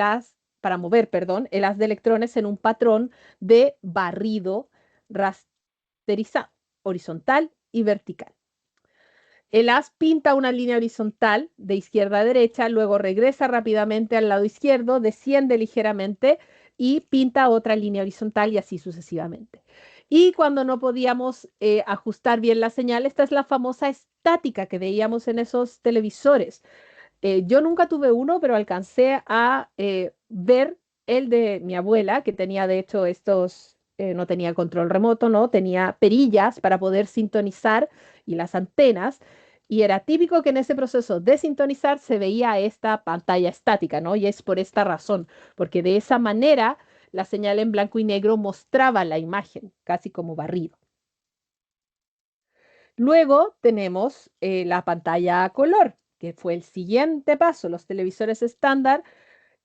para mover, perdón, el haz de electrones en un patrón de barrido rasterizado, horizontal y vertical. El haz pinta una línea horizontal de izquierda a derecha, luego regresa rápidamente al lado izquierdo, desciende ligeramente y pinta otra línea horizontal y así sucesivamente. Y cuando no podíamos ajustar bien la señal, esta es la famosa estática que veíamos en esos televisores. Yo nunca tuve uno, pero alcancé a ver el de mi abuela, que tenía de hecho no tenía control remoto, ¿no? Tenía perillas para poder sintonizar y las antenas. Y era típico que en ese proceso de sintonizar se veía esta pantalla estática, ¿no? Y es por esta razón, porque de esa manera la señal en blanco y negro mostraba la imagen, casi como barrido. Luego tenemos la pantalla a color, que fue el siguiente paso. Los televisores estándar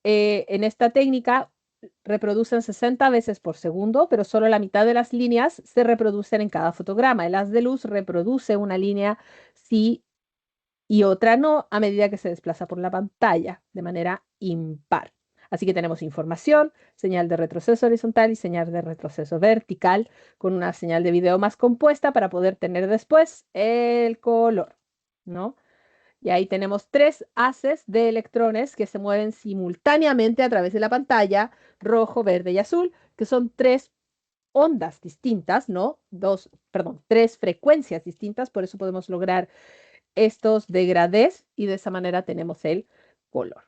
en esta técnica reproducen 60 veces por segundo, pero solo la mitad de las líneas se reproducen en cada fotograma. El haz de luz reproduce una línea sí y otra no a medida que se desplaza por la pantalla de manera impar. Así que tenemos información, señal de retroceso horizontal y señal de retroceso vertical con una señal de video más compuesta para poder tener después el color, ¿no? Y ahí tenemos 3 haces de electrones que se mueven simultáneamente a través de la pantalla, rojo, verde y azul, que son 3 ondas distintas, ¿no? 3 frecuencias distintas, por eso podemos lograr estos degradés y de esa manera tenemos el color.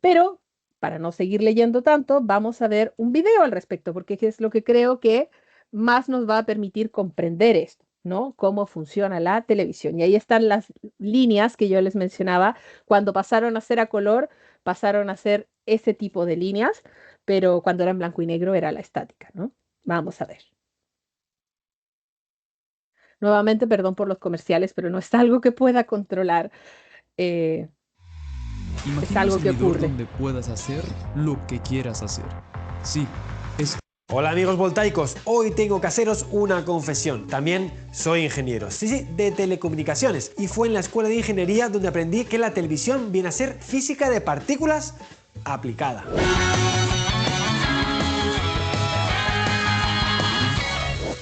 Pero para no seguir leyendo tanto, vamos a ver un video al respecto, porque es lo que creo que más nos va a permitir comprender esto, ¿no? Cómo funciona la televisión. Y ahí están las líneas que yo les mencionaba. Cuando pasaron a ser a color, pasaron a ser ese tipo de líneas, pero cuando era en blanco y negro era la estática, ¿no? Vamos a ver. Nuevamente, perdón por los comerciales, pero no es algo que pueda controlar. Es algo que ocurre. Donde puedas hacer lo que quieras hacer. Sí, es... Hola amigos voltaicos, hoy tengo que haceros una confesión. También soy ingeniero, sí, de telecomunicaciones. Y fue en la escuela de ingeniería donde aprendí que la televisión viene a ser física de partículas aplicada.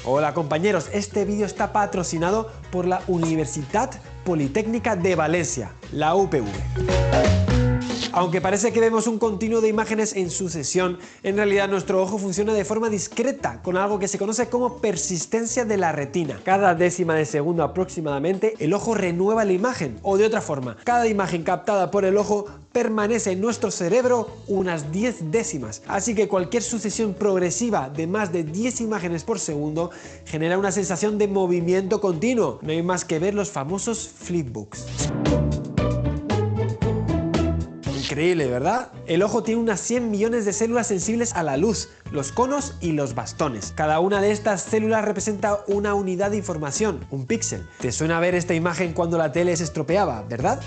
Hola compañeros, este vídeo está patrocinado por la Universitat Politécnica de Valencia, la UPV. Aunque parece que vemos un continuo de imágenes en sucesión, en realidad nuestro ojo funciona de forma discreta, con algo que se conoce como persistencia de la retina. Cada décima de segundo aproximadamente, el ojo renueva la imagen, o de otra forma, cada imagen captada por el ojo permanece en nuestro cerebro unas 10 décimas. Así que cualquier sucesión progresiva de más de 10 imágenes por segundo genera una sensación de movimiento continuo. No hay más que ver los famosos flipbooks. Increíble, ¿verdad? El ojo tiene unas 100 millones de células sensibles a la luz, los conos y los bastones. Cada una de estas células representa una unidad de información, un píxel. ¿Te suena ver esta imagen cuando la tele se estropeaba, verdad?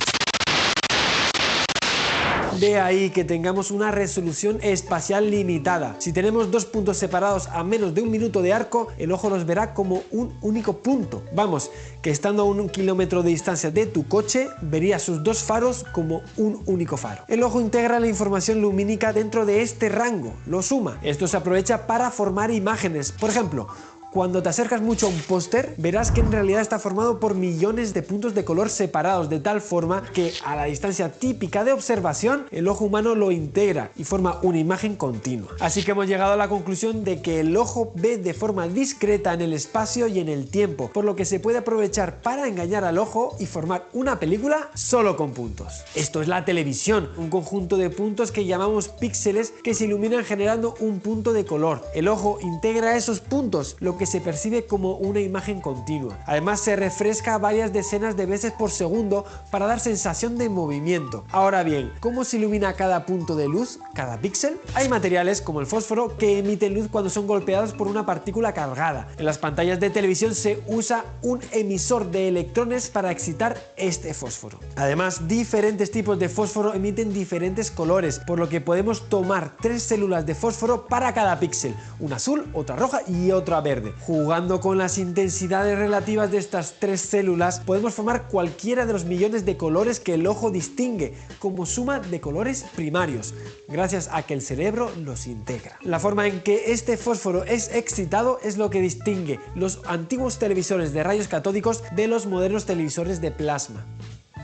De ahí que tengamos una resolución espacial limitada. Si tenemos dos puntos separados a menos de 1 minuto de arco, el ojo los verá como un único punto. Vamos, que estando a 1 kilómetro de distancia de tu coche, verías sus dos faros como un único faro. El ojo integra la información lumínica dentro de este rango, lo suma. Esto se aprovecha para formar imágenes. Por ejemplo, Cuando te acercas mucho a un póster, verás que en realidad está formado por millones de puntos de color separados, de tal forma que a la distancia típica de observación, el ojo humano lo integra y forma una imagen continua. Así que hemos llegado a la conclusión de que el ojo ve de forma discreta en el espacio y en el tiempo, por lo que se puede aprovechar para engañar al ojo y formar una película solo con puntos. Esto es la televisión, un conjunto de puntos que llamamos píxeles que se iluminan generando un punto de color. El ojo integra esos puntos, lo que se percibe como una imagen continua. Además, se refresca varias decenas de veces por segundo para dar sensación de movimiento. Ahora bien, ¿cómo se ilumina cada punto de luz, cada píxel? Hay materiales como el fósforo que emiten luz cuando son golpeados por una partícula cargada. En las pantallas de televisión se usa un emisor de electrones para excitar este fósforo. Además, diferentes tipos de fósforo emiten diferentes colores, por lo que podemos tomar 3 células de fósforo para cada píxel, una azul, otra roja y otra verde. Jugando con las intensidades relativas de estas 3 células, podemos formar cualquiera de los millones de colores que el ojo distingue como suma de colores primarios, gracias a que el cerebro los integra. La forma en que este fósforo es excitado es lo que distingue los antiguos televisores de rayos catódicos de los modernos televisores de plasma.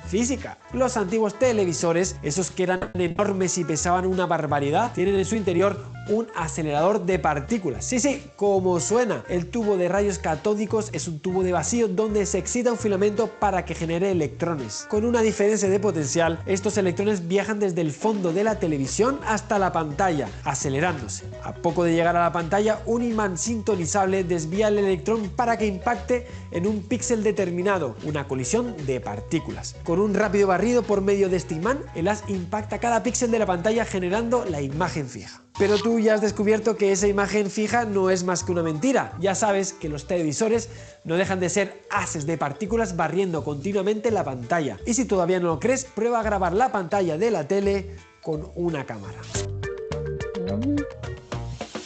Física. Los antiguos televisores, esos que eran enormes y pesaban una barbaridad, tienen en su interior un acelerador de partículas. Sí, como suena. El tubo de rayos catódicos es un tubo de vacío donde se excita un filamento para que genere electrones. Con una diferencia de potencial, estos electrones viajan desde el fondo de la televisión hasta la pantalla, acelerándose. A poco de llegar a la pantalla, un imán sintonizable desvía el electrón para que impacte en un píxel determinado, una colisión de partículas. Con un rápido barrido por medio de este imán, el haz impacta cada píxel de la pantalla generando la imagen fija. Pero tú ya has descubierto que esa imagen fija no es más que una mentira. Ya sabes que los televisores no dejan de ser haces de partículas barriendo continuamente la pantalla. Y si todavía no lo crees, prueba a grabar la pantalla de la tele con una cámara.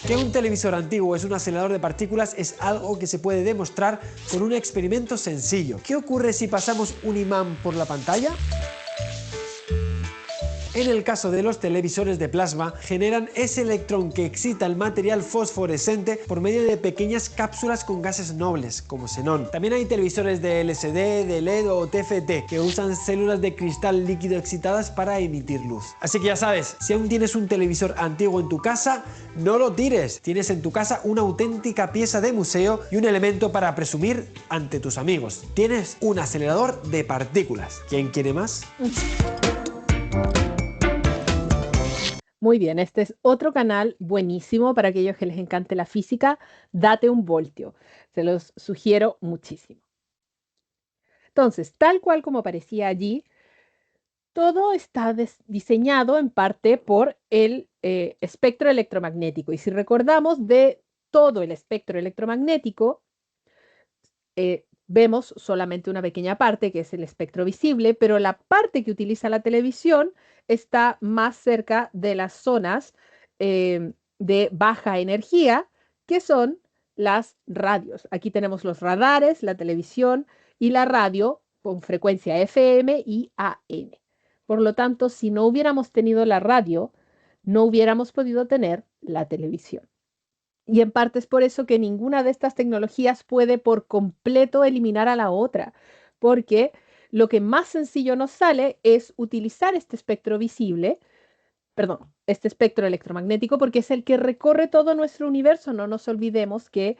Que un televisor antiguo es un acelerador de partículas es algo que se puede demostrar con un experimento sencillo. ¿Qué ocurre si pasamos un imán por la pantalla? En el caso de los televisores de plasma, generan ese electrón que excita el material fosforescente por medio de pequeñas cápsulas con gases nobles, como xenón. También hay televisores de LCD, de LED o TFT, que usan células de cristal líquido excitadas para emitir luz. Así que ya sabes, si aún tienes un televisor antiguo en tu casa, no lo tires. Tienes en tu casa una auténtica pieza de museo y un elemento para presumir ante tus amigos. Tienes un acelerador de partículas. ¿Quién quiere más? Muy bien, este es otro canal buenísimo para aquellos que les encante la física. Date un voltio. Se los sugiero muchísimo. Entonces, tal cual como aparecía allí, todo está diseñado en parte por el espectro electromagnético. Y si recordamos de todo el espectro electromagnético, vemos solamente una pequeña parte, que es el espectro visible, pero la parte que utiliza la televisión está más cerca de las zonas de baja energía, que son las radios. Aquí tenemos los radares, la televisión y la radio con frecuencia FM y AM. Por lo tanto, si no hubiéramos tenido la radio, no hubiéramos podido tener la televisión. Y en parte es por eso que ninguna de estas tecnologías puede por completo eliminar a la otra, porque lo que más sencillo nos sale es utilizar este espectro visible, perdón, este espectro electromagnético, porque es el que recorre todo nuestro universo. No nos olvidemos que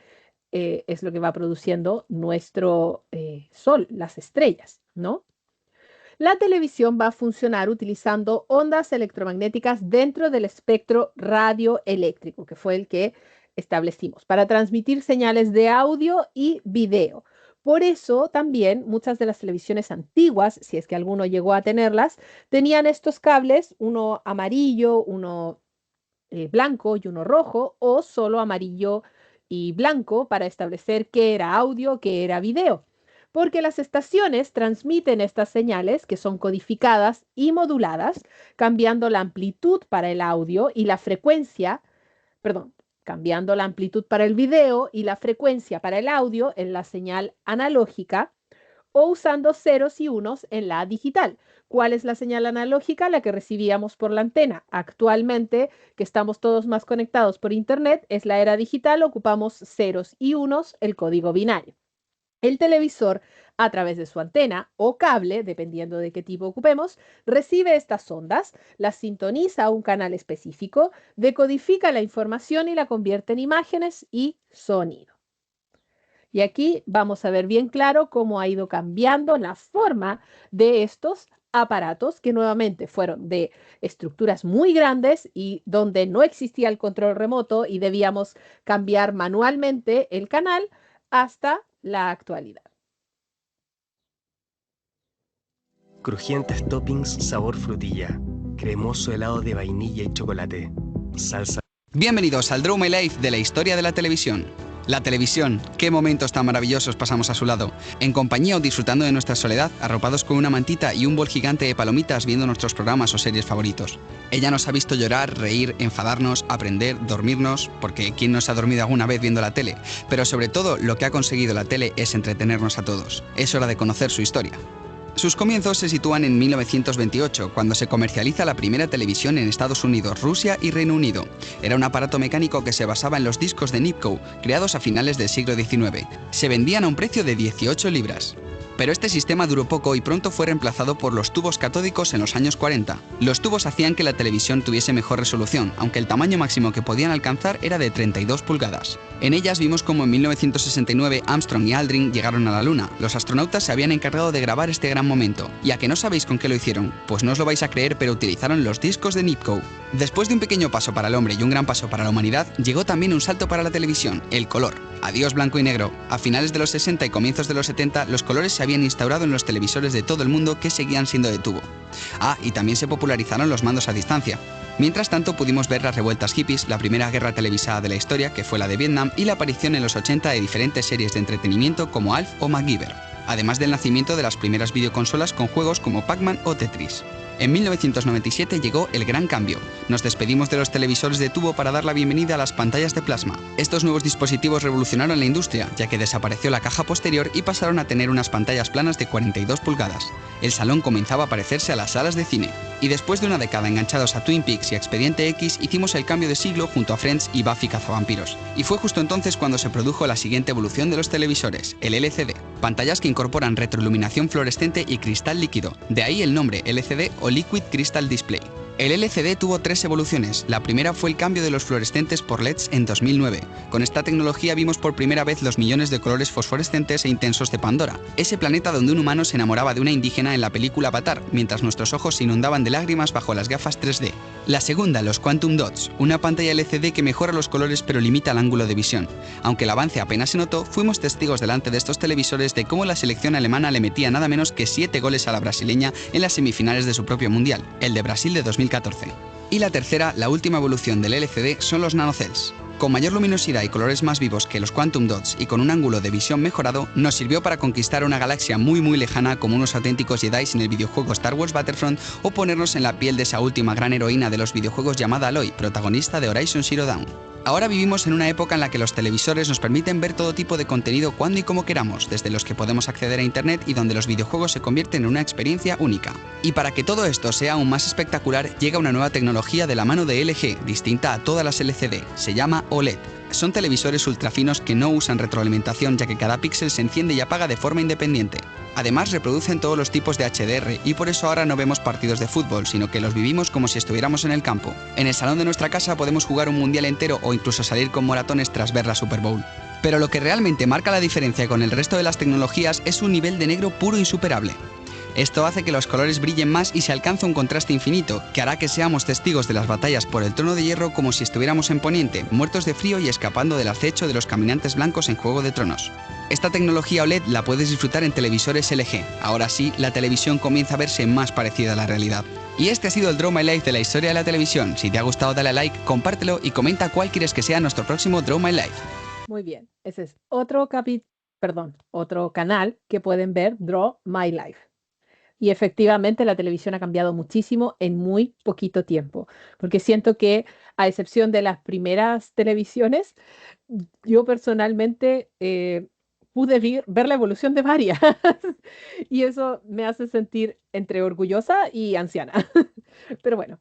es lo que va produciendo nuestro Sol, las estrellas, ¿no? La televisión va a funcionar utilizando ondas electromagnéticas dentro del espectro radioeléctrico, que fue el que establecimos, para transmitir señales de audio y video. Por eso también muchas de las televisiones antiguas, si es que alguno llegó a tenerlas, tenían estos cables, uno amarillo, uno blanco y uno rojo, o solo amarillo y blanco para establecer qué era audio, qué era video. Porque las estaciones transmiten estas señales que son codificadas y moduladas, cambiando la amplitud para el audio y la frecuencia, perdón, cambiando la amplitud para el video y la frecuencia para el audio en la señal analógica o usando ceros y unos en la digital. ¿Cuál es la señal analógica? La que recibíamos por la antena. Actualmente, que estamos todos más conectados por Internet, es la era digital, ocupamos ceros y unos, el código binario. El televisor, a través de su antena o cable, dependiendo de qué tipo ocupemos, recibe estas ondas, las sintoniza a un canal específico, decodifica la información y la convierte en imágenes y sonido. Y aquí vamos a ver bien claro cómo ha ido cambiando la forma de estos aparatos que nuevamente fueron de estructuras muy grandes y donde no existía el control remoto y debíamos cambiar manualmente el canal hasta la actualidad. Crujientes toppings sabor frutilla, cremoso helado de vainilla y chocolate, salsa. Bienvenidos al Draw My Life de la historia de la televisión. La televisión, qué momentos tan maravillosos pasamos a su lado, en compañía o disfrutando de nuestra soledad, arropados con una mantita y un bol gigante de palomitas viendo nuestros programas o series favoritos. Ella nos ha visto llorar, reír, enfadarnos, aprender, dormirnos, porque ¿quién nos ha dormido alguna vez viendo la tele? Pero sobre todo, lo que ha conseguido la tele es entretenernos a todos. Es hora de conocer su historia. Sus comienzos se sitúan en 1928, cuando se comercializa la primera televisión en Estados Unidos, Rusia y Reino Unido. Era un aparato mecánico que se basaba en los discos de Nipkow, creados a finales del siglo XIX. Se vendían a un precio de 18 libras. Pero este sistema duró poco y pronto fue reemplazado por los tubos catódicos en los años 40. Los tubos hacían que la televisión tuviese mejor resolución, aunque el tamaño máximo que podían alcanzar era de 32 pulgadas. En ellas vimos cómo en 1969 Armstrong y Aldrin llegaron a la Luna. Los astronautas se habían encargado de grabar este gran momento. ¿Y a que no sabéis con qué lo hicieron? Pues no os lo vais a creer, pero utilizaron los discos de Nipkow. Después de un pequeño paso para el hombre y un gran paso para la humanidad, llegó también un salto para la televisión, el color. Adiós blanco y negro. A finales de los 60 y comienzos de los 70, los colores se habían instaurado en los televisores de todo el mundo que seguían siendo de tubo. Ah, y también se popularizaron los mandos a distancia. Mientras tanto, pudimos ver las revueltas hippies, la primera guerra televisada de la historia, que fue la de Vietnam, y la aparición en los 80 de diferentes series de entretenimiento como Alf o MacGyver, además del nacimiento de las primeras videoconsolas con juegos como Pac-Man o Tetris. En 1997 llegó el gran cambio. Nos despedimos de los televisores de tubo para dar la bienvenida a las pantallas de plasma. Estos nuevos dispositivos revolucionaron la industria, ya que desapareció la caja posterior y pasaron a tener unas pantallas planas de 42 pulgadas. El salón comenzaba a parecerse a las salas de cine. Y después de una década enganchados a Twin Peaks y a Expediente X, hicimos el cambio de siglo junto a Friends y Buffy cazavampiros. Y fue justo entonces cuando se produjo la siguiente evolución de los televisores, el LCD. Pantallas que incorporan retroiluminación fluorescente y cristal líquido. De ahí el nombre LCD o Liquid Crystal Display. El LCD tuvo tres evoluciones. La primera fue el cambio de los fluorescentes por LEDs en 2009. Con esta tecnología vimos por primera vez los millones de colores fosforescentes e intensos de Pandora, ese planeta donde un humano se enamoraba de una indígena en la película Avatar, mientras nuestros ojos se inundaban de lágrimas bajo las gafas 3D. La segunda, los Quantum Dots, una pantalla LCD que mejora los colores pero limita el ángulo de visión. Aunque el avance apenas se notó, fuimos testigos delante de estos televisores de cómo la selección alemana le metía nada menos que 7 goles a la brasileña en las semifinales de su propio mundial, el de Brasil de 2014. Y la tercera, la última evolución del LCD, son los nanocells. Con mayor luminosidad y colores más vivos que los Quantum Dots y con un ángulo de visión mejorado, nos sirvió para conquistar una galaxia muy lejana como unos auténticos Jedi en el videojuego Star Wars Battlefront o ponernos en la piel de esa última gran heroína de los videojuegos llamada Aloy, protagonista de Horizon Zero Dawn. Ahora vivimos en una época en la que los televisores nos permiten ver todo tipo de contenido cuando y como queramos, desde los que podemos acceder a internet y donde los videojuegos se convierten en una experiencia única. Y para que todo esto sea aún más espectacular, llega una nueva tecnología de la mano de LG, distinta a todas las LCD, se llama OLED. Son televisores ultrafinos que no usan retroalimentación, ya que cada píxel se enciende y apaga de forma independiente. Además, reproducen todos los tipos de HDR y por eso ahora no vemos partidos de fútbol, sino que los vivimos como si estuviéramos en el campo. En el salón de nuestra casa podemos jugar un mundial entero o incluso salir con moratones tras ver la Super Bowl. Pero lo que realmente marca la diferencia con el resto de las tecnologías es un nivel de negro puro insuperable. Esto hace que los colores brillen más y se alcanza un contraste infinito, que hará que seamos testigos de las batallas por el trono de hierro como si estuviéramos en Poniente, muertos de frío y escapando del acecho de los caminantes blancos en Juego de Tronos. Esta tecnología OLED la puedes disfrutar en televisores LG. Ahora sí, la televisión comienza a verse más parecida a la realidad. Y este ha sido el Draw My Life de la historia de la televisión. Si te ha gustado, dale a like, compártelo y comenta cuál quieres que sea nuestro próximo Draw My Life. Muy bien, ese es otro canal que pueden ver, Draw My Life. Y efectivamente la televisión ha cambiado muchísimo en muy poquito tiempo, porque siento que, a excepción de las primeras televisiones, yo personalmente pude ver la evolución de varias. Y eso me hace sentir entre orgullosa y anciana. Pero bueno,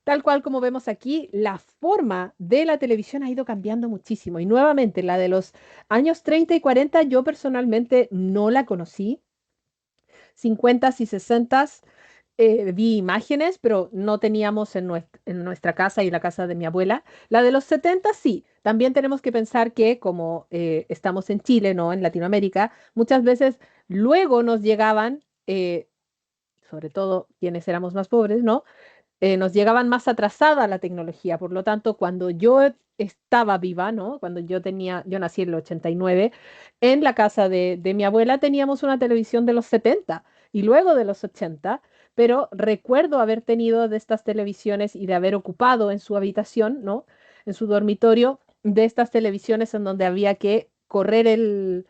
tal cual como vemos aquí, la forma de la televisión ha ido cambiando muchísimo. Y nuevamente, la de los años 30 y 40, yo personalmente no la conocí. 50 y 60 vi imágenes, pero no teníamos en nuestra casa y la casa de mi abuela. La de los 70 sí. También tenemos que pensar que como estamos en Chile, ¿no? En Latinoamérica, muchas veces luego nos llegaban, sobre todo quienes éramos más pobres, ¿no? Nos llegaban más atrasada la tecnología. Por lo tanto, cuando yo estaba viva, ¿no? Cuando yo nací en el 89, en la casa de mi abuela teníamos una televisión de los 70 y luego de los 80, pero recuerdo haber tenido de estas televisiones y de haber ocupado en su habitación, ¿no? En su dormitorio, de estas televisiones en donde había que correr el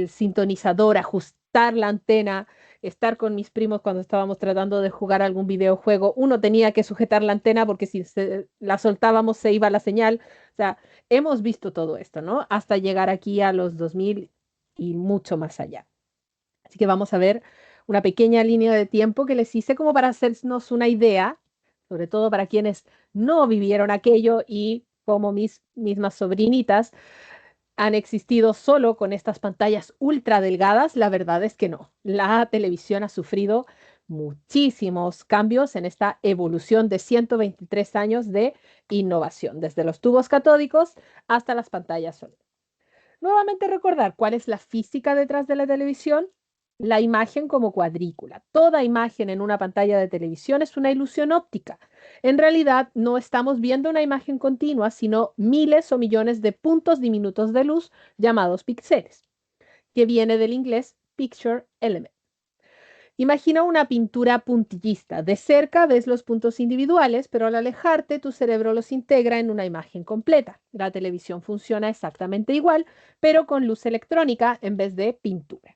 sintonizador, ajustar la antena, estar con mis primos cuando estábamos tratando de jugar algún videojuego. Uno tenía que sujetar la antena porque si la soltábamos se iba la señal. O sea, hemos visto todo esto, ¿no? Hasta llegar aquí a los 2000 y mucho más allá. Así que vamos a ver una pequeña línea de tiempo que les hice como para hacernos una idea, sobre todo para quienes no vivieron aquello y como mis mismas sobrinitas han existido solo con estas pantallas ultra delgadas, la verdad es que no. La televisión ha sufrido muchísimos cambios en esta evolución de 123 años de innovación, desde los tubos catódicos hasta las pantallas OLED. Nuevamente recordar cuál es la física detrás de la televisión. La imagen como cuadrícula. Toda imagen en una pantalla de televisión es una ilusión óptica. En realidad no estamos viendo una imagen continua, sino miles o millones de puntos diminutos de luz llamados píxeles, que viene del inglés picture element. Imagina una pintura puntillista. De cerca ves los puntos individuales, pero al alejarte tu cerebro los integra en una imagen completa. La televisión funciona exactamente igual, pero con luz electrónica en vez de pintura.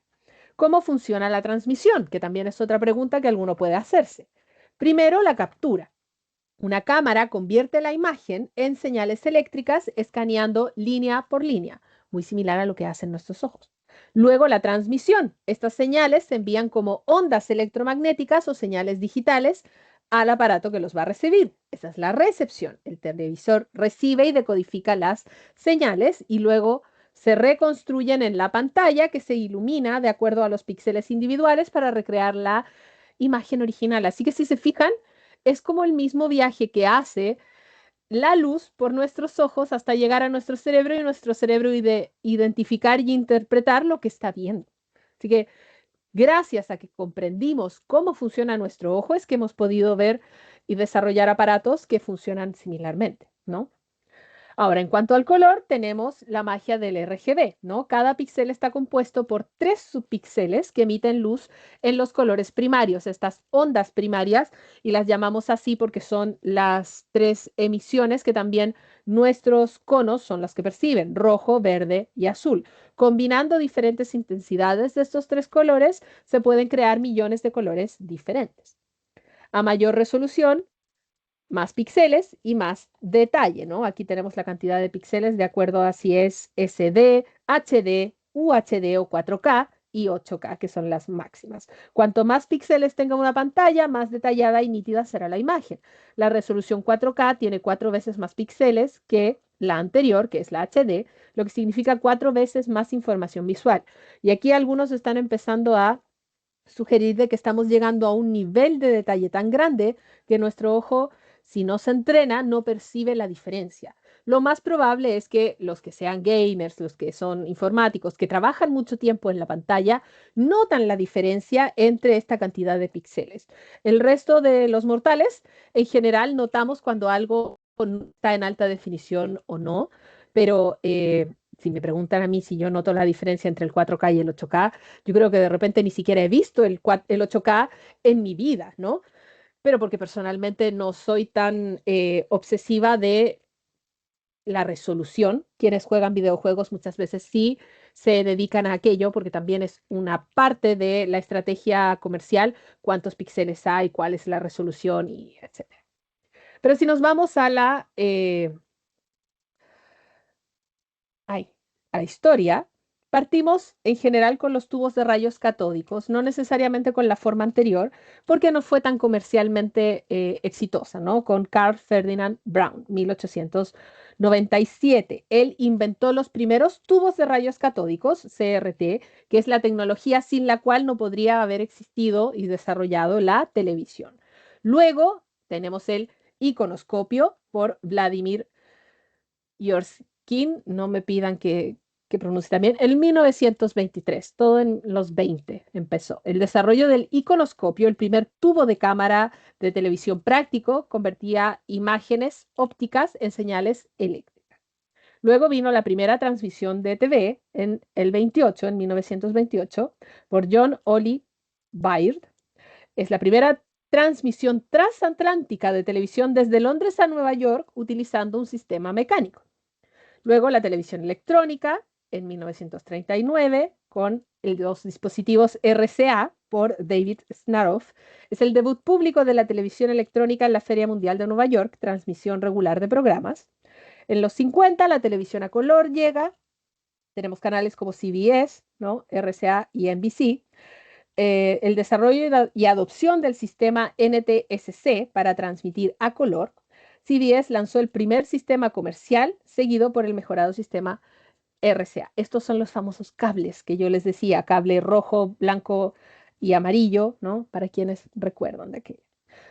¿Cómo funciona la transmisión? Que también es otra pregunta que alguno puede hacerse. Primero, la captura. Una cámara convierte la imagen en señales eléctricas escaneando línea por línea, muy similar a lo que hacen nuestros ojos. Luego la transmisión. Estas señales se envían como ondas electromagnéticas o señales digitales al aparato que los va a recibir. Esa es la recepción. El televisor recibe y decodifica las señales y luego se reconstruyen en la pantalla que se ilumina de acuerdo a los píxeles individuales para recrear la imagen original. Así que si se fijan, es como el mismo viaje que hace la luz por nuestros ojos hasta llegar a nuestro cerebro y nuestro cerebro identificar y interpretar lo que está viendo. Así que gracias a que comprendimos cómo funciona nuestro ojo es que hemos podido ver y desarrollar aparatos que funcionan similarmente, ¿no? Ahora, en cuanto al color, tenemos la magia del RGB, ¿no? Cada píxel está compuesto por 3 subpíxeles que emiten luz en los colores primarios, estas ondas primarias, y las llamamos así porque son las 3 emisiones que también nuestros conos son las que perciben, rojo, verde y azul. Combinando diferentes intensidades de estos 3 colores, se pueden crear millones de colores diferentes. A mayor resolución, más píxeles y más detalle, ¿no? Aquí tenemos la cantidad de píxeles de acuerdo a si es SD, HD, UHD o 4K y 8K, que son las máximas. Cuanto más píxeles tenga una pantalla, más detallada y nítida será la imagen. La resolución 4K tiene 4 veces más píxeles que la anterior, que es la HD, lo que significa 4 veces más información visual. Y aquí algunos están empezando a sugerir de que estamos llegando a un nivel de detalle tan grande que nuestro ojo, si no se entrena, no percibe la diferencia. Lo más probable es que los que sean gamers, los que son informáticos, que trabajan mucho tiempo en la pantalla, notan la diferencia entre esta cantidad de píxeles. El resto de los mortales, en general, notamos cuando algo está en alta definición o no, pero si me preguntan a mí si yo noto la diferencia entre el 4K y el 8K, yo creo que de repente ni siquiera he visto el 8K en mi vida, ¿no? Pero porque personalmente no soy tan obsesiva de la resolución. Quienes juegan videojuegos muchas veces sí se dedican a aquello porque también es una parte de la estrategia comercial, cuántos píxeles hay, cuál es la resolución y etcétera. Pero si nos vamos a a la historia, Partimos en general con los tubos de rayos catódicos, no necesariamente con la forma anterior, porque no fue tan comercialmente exitosa, ¿no? Con Carl Ferdinand Braun, 1897. Él inventó los primeros tubos de rayos catódicos, CRT, que es la tecnología sin la cual no podría haber existido y desarrollado la televisión. Luego tenemos el iconoscopio por Vladimir Yorskin, no me pidan que pronuncie también, en 1923, todo en los 20 empezó. El desarrollo del iconoscopio, el primer tubo de cámara de televisión práctico, convertía imágenes ópticas en señales eléctricas. Luego vino la primera transmisión de TV en el 28, en 1928, por John Ollie Baird. Es la primera transmisión transatlántica de televisión desde Londres a Nueva York utilizando un sistema mecánico. Luego la televisión electrónica en 1939 con los dispositivos RCA por David Snaroff. Es el debut público de la televisión electrónica en la Feria Mundial de Nueva York, transmisión regular de programas. En los 50 la televisión a color llega. Tenemos canales como CBS, ¿no? RCA y NBC. El desarrollo y adopción del sistema NTSC para transmitir a color. CBS lanzó el primer sistema comercial, seguido por el mejorado sistema RCA. Estos son los famosos cables que yo les decía, cable rojo, blanco y amarillo, ¿no? Para quienes recuerdan de aquello.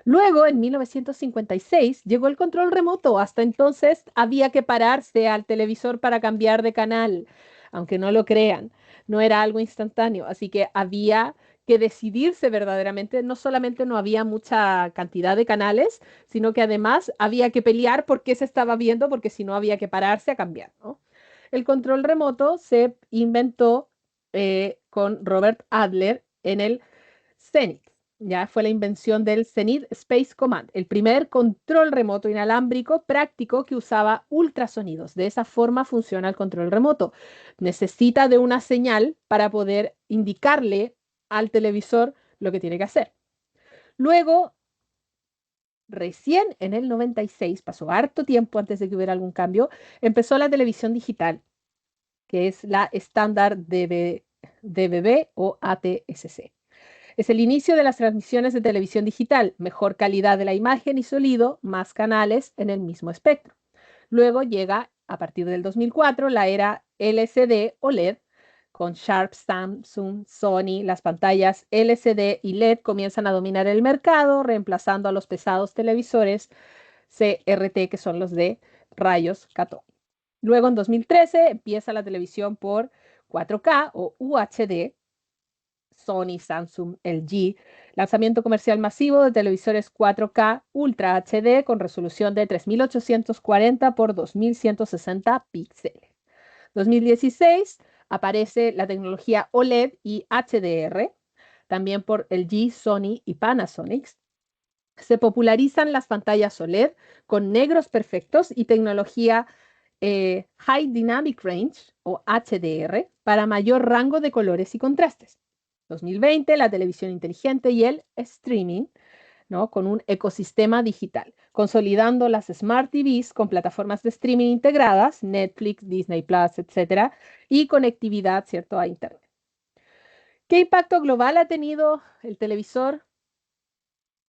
Luego, en 1956, llegó el control remoto. Hasta entonces había que pararse al televisor para cambiar de canal, aunque no lo crean. No era algo instantáneo, así que había que decidirse verdaderamente. No solamente no había mucha cantidad de canales, sino que además había que pelear por qué se estaba viendo, porque si no había que pararse a cambiar, ¿no? El control remoto se inventó con Robert Adler en el Zenith. Ya fue la invención del Zenith Space Command, el primer control remoto inalámbrico práctico que usaba ultrasonidos. De esa forma funciona el control remoto. Necesita de una señal para poder indicarle al televisor lo que tiene que hacer. Luego, recién en el 96, pasó harto tiempo antes de que hubiera algún cambio, empezó la televisión digital, que es la estándar DVB o ATSC. Es el inicio de las transmisiones de televisión digital, mejor calidad de la imagen y sonido, más canales en el mismo espectro. Luego llega, a partir del 2004, la era LCD o LED, con Sharp, Samsung, Sony. Las pantallas LCD y LED comienzan a dominar el mercado, reemplazando a los pesados televisores CRT, que son los de rayos catódicos. Luego, en 2013, empieza la televisión por 4K o UHD, Sony, Samsung, LG, lanzamiento comercial masivo de televisores 4K Ultra HD con resolución de 3840 por 2160 píxeles. 2016 aparece la tecnología OLED y HDR, también por LG, Sony y Panasonic. Se popularizan las pantallas OLED con negros perfectos y tecnología High Dynamic Range o HDR para mayor rango de colores y contrastes. 2020, la televisión inteligente y el streaming, ¿no? Con un ecosistema digital, consolidando las Smart TVs con plataformas de streaming integradas, Netflix, Disney Plus, etcétera, y conectividad, ¿cierto?, a Internet. ¿Qué impacto global ha tenido el televisor?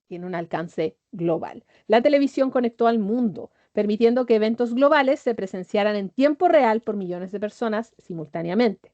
Tiene un alcance global. La televisión conectó al mundo, permitiendo que eventos globales se presenciaran en tiempo real por millones de personas simultáneamente.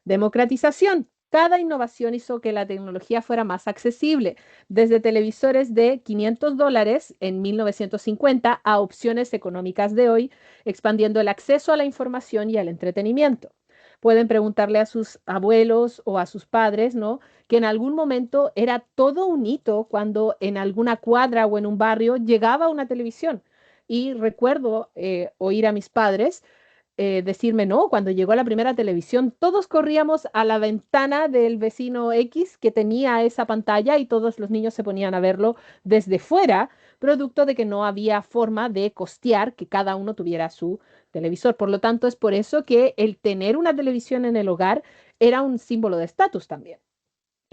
Democratización. Cada innovación hizo que la tecnología fuera más accesible, desde televisores de $500 en 1950 a opciones económicas de hoy, expandiendo el acceso a la información y al entretenimiento. Pueden preguntarle a sus abuelos o a sus padres, ¿no?, que en algún momento era todo un hito cuando en alguna cuadra o en un barrio llegaba una televisión. Y recuerdo oír a mis padres decirme, no, cuando llegó la primera televisión, todos corríamos a la ventana del vecino X que tenía esa pantalla y todos los niños se ponían a verlo desde fuera, producto de que no había forma de costear que cada uno tuviera su televisor. Por lo tanto, es por eso que el tener una televisión en el hogar era un símbolo de estatus también.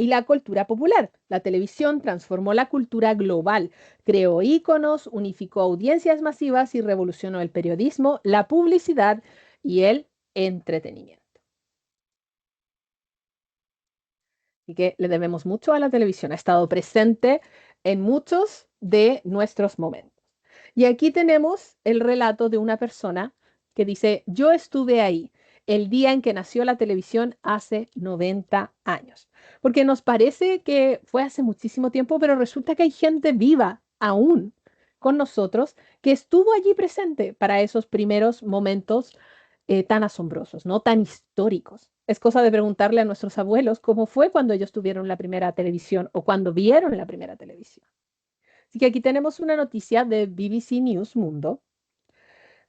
Y la cultura popular. La televisión transformó la cultura global, creó íconos, unificó audiencias masivas y revolucionó el periodismo, la publicidad y el entretenimiento. Así que le debemos mucho a la televisión. Ha estado presente en muchos de nuestros momentos. Y aquí tenemos el relato de una persona que dice, yo estuve ahí el día en que nació la televisión hace 90 años. Porque nos parece que fue hace muchísimo tiempo, pero resulta que hay gente viva aún con nosotros que estuvo allí presente para esos primeros momentos tan asombrosos, ¿no? Tan históricos. Es cosa de preguntarle a nuestros abuelos cómo fue cuando ellos tuvieron la primera televisión o cuando vieron la primera televisión. Así que aquí tenemos una noticia de BBC News Mundo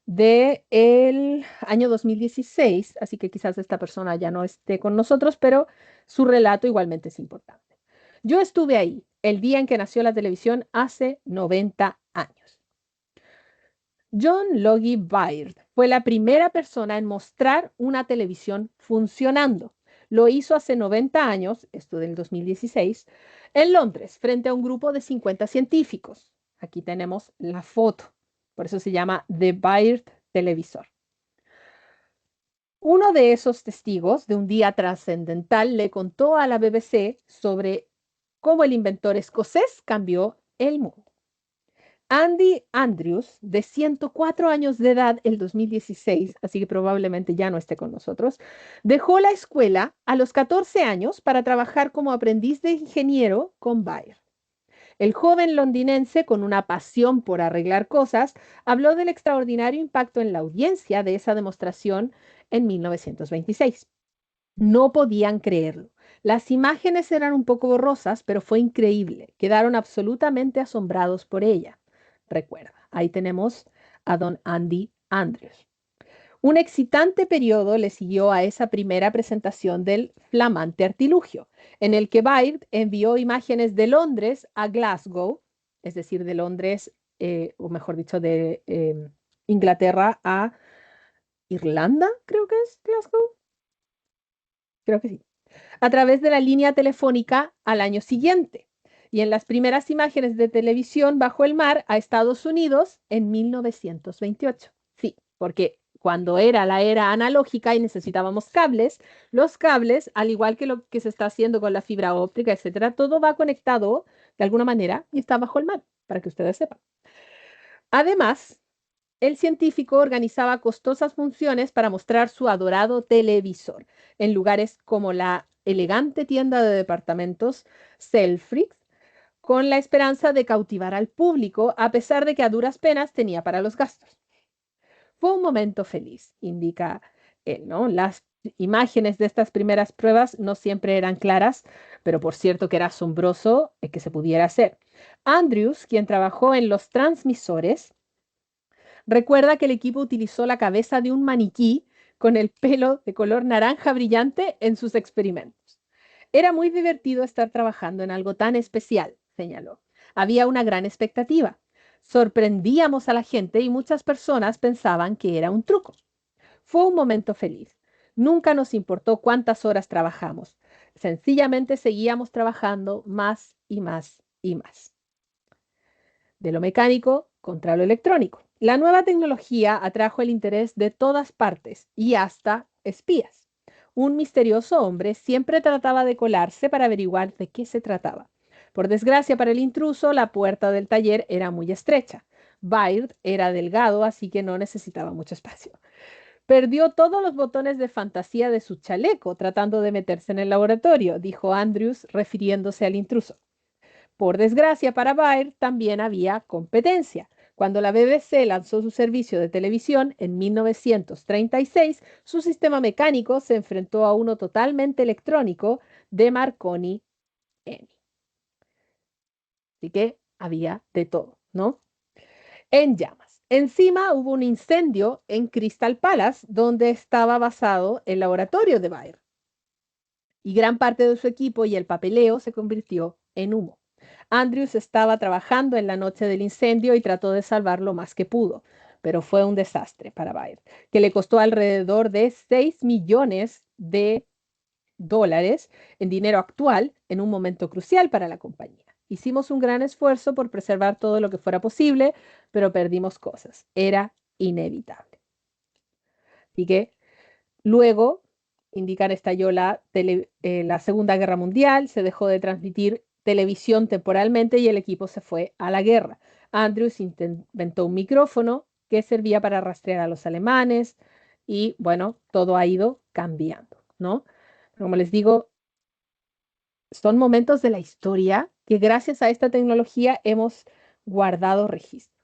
del año 2016, así que quizás esta persona ya no esté con nosotros, pero su relato igualmente es importante. Yo estuve ahí el día en que nació la televisión hace 90 años. John Logie Baird fue la primera persona en mostrar una televisión funcionando. Lo hizo hace 90 años, esto del 2016, en Londres, frente a un grupo de 50 científicos. Aquí tenemos la foto. Por eso se llama The Baird Televisor. Uno de esos testigos de un día trascendental le contó a la BBC sobre cómo el inventor escocés cambió el mundo. Andy Andrews, de 104 años de edad, el 2016, así que probablemente ya no esté con nosotros, dejó la escuela a los 14 años para trabajar como aprendiz de ingeniero con Bayer. El joven londinense, con una pasión por arreglar cosas, habló del extraordinario impacto en la audiencia de esa demostración en 1926. No podían creerlo. Las imágenes eran un poco borrosas, pero fue increíble. Quedaron absolutamente asombrados por ella. Recuerda, ahí tenemos a don Andy Andrews. Un excitante periodo le siguió a esa primera presentación del flamante artilugio, en el que Baird envió imágenes de Londres a Glasgow, es decir, de Londres, o mejor dicho, de Inglaterra a Irlanda, creo que es Glasgow. Creo que sí. A través de la línea telefónica al año siguiente. Y en las primeras imágenes de televisión bajo el mar a Estados Unidos en 1928. Sí, porque cuando era la era analógica y necesitábamos cables, los cables, al igual que lo que se está haciendo con la fibra óptica, etcétera, todo va conectado de alguna manera y está bajo el mar, para que ustedes sepan. Además, el científico organizaba costosas funciones para mostrar su adorado televisor en lugares como la elegante tienda de departamentos Selfridges, con la esperanza de cautivar al público, a pesar de que a duras penas tenía para los gastos. Fue un momento feliz, indica él, ¿no? Las imágenes de estas primeras pruebas no siempre eran claras, pero por cierto que era asombroso que se pudiera hacer. Andrews, quien trabajó en los transmisores, recuerda que el equipo utilizó la cabeza de un maniquí con el pelo de color naranja brillante en sus experimentos. Era muy divertido estar trabajando en algo tan especial, señaló. Había una gran expectativa. Sorprendíamos a la gente y muchas personas pensaban que era un truco. Fue un momento feliz. Nunca nos importó cuántas horas trabajamos. Sencillamente seguíamos trabajando más y más y más. De lo mecánico contra lo electrónico. La nueva tecnología atrajo el interés de todas partes y hasta espías. Un misterioso hombre siempre trataba de colarse para averiguar de qué se trataba. Por desgracia para el intruso, la puerta del taller era muy estrecha. Baird era delgado, así que no necesitaba mucho espacio. Perdió todos los botones de fantasía de su chaleco tratando de meterse en el laboratorio, dijo Andrews, refiriéndose al intruso. Por desgracia para Baird, también había competencia. Cuando la BBC lanzó su servicio de televisión en 1936, su sistema mecánico se enfrentó a uno totalmente electrónico de Marconi ENI. Así que había de todo, ¿no? En llamas. Encima hubo un incendio en Crystal Palace, donde estaba basado el laboratorio de Baird. Y gran parte de su equipo y el papeleo se convirtió en humo. Andrews estaba trabajando en la noche del incendio y trató de salvar lo más que pudo, pero fue un desastre para Baird, que le costó alrededor de 6 millones de dólares en dinero actual en un momento crucial para la compañía. Hicimos un gran esfuerzo por preservar todo lo que fuera posible, pero perdimos cosas. Era inevitable. Así que luego indican estalló la Segunda Guerra Mundial, se dejó de transmitir televisión temporalmente y el equipo se fue a la guerra. Andrews inventó un micrófono que servía para rastrear a los alemanes y bueno, todo ha ido cambiando, ¿no? Pero como les digo, son momentos de la historia que gracias a esta tecnología hemos guardado registro.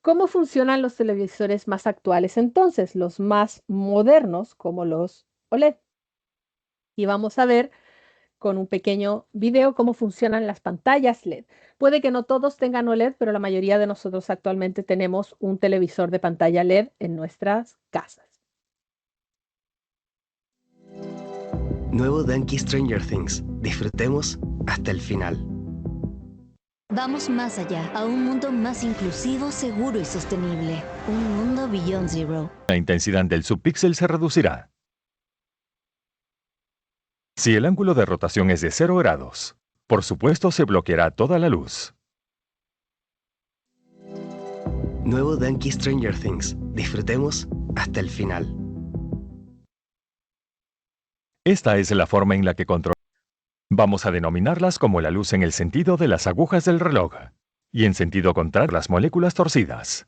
¿Cómo funcionan los televisores más actuales entonces? Los más modernos como los OLED. Y vamos a ver con un pequeño video cómo funcionan las pantallas LED. Puede que no todos tengan OLED, pero la mayoría de nosotros actualmente tenemos un televisor de pantalla LED en nuestras casas. Nuevo Danky Stranger Things. Disfrutemos hasta el final. Vamos más allá, a un mundo más inclusivo, seguro y sostenible. Un mundo Beyond Zero. La intensidad del subpíxel se reducirá. Si el ángulo de rotación es de 0 grados, por supuesto se bloqueará toda la luz. Nuevo Danky Stranger Things. Disfrutemos hasta el final. Esta es la forma en la que controlamos. Vamos a denominarlas como la luz en el sentido de las agujas del reloj y en sentido contrario las moléculas torcidas.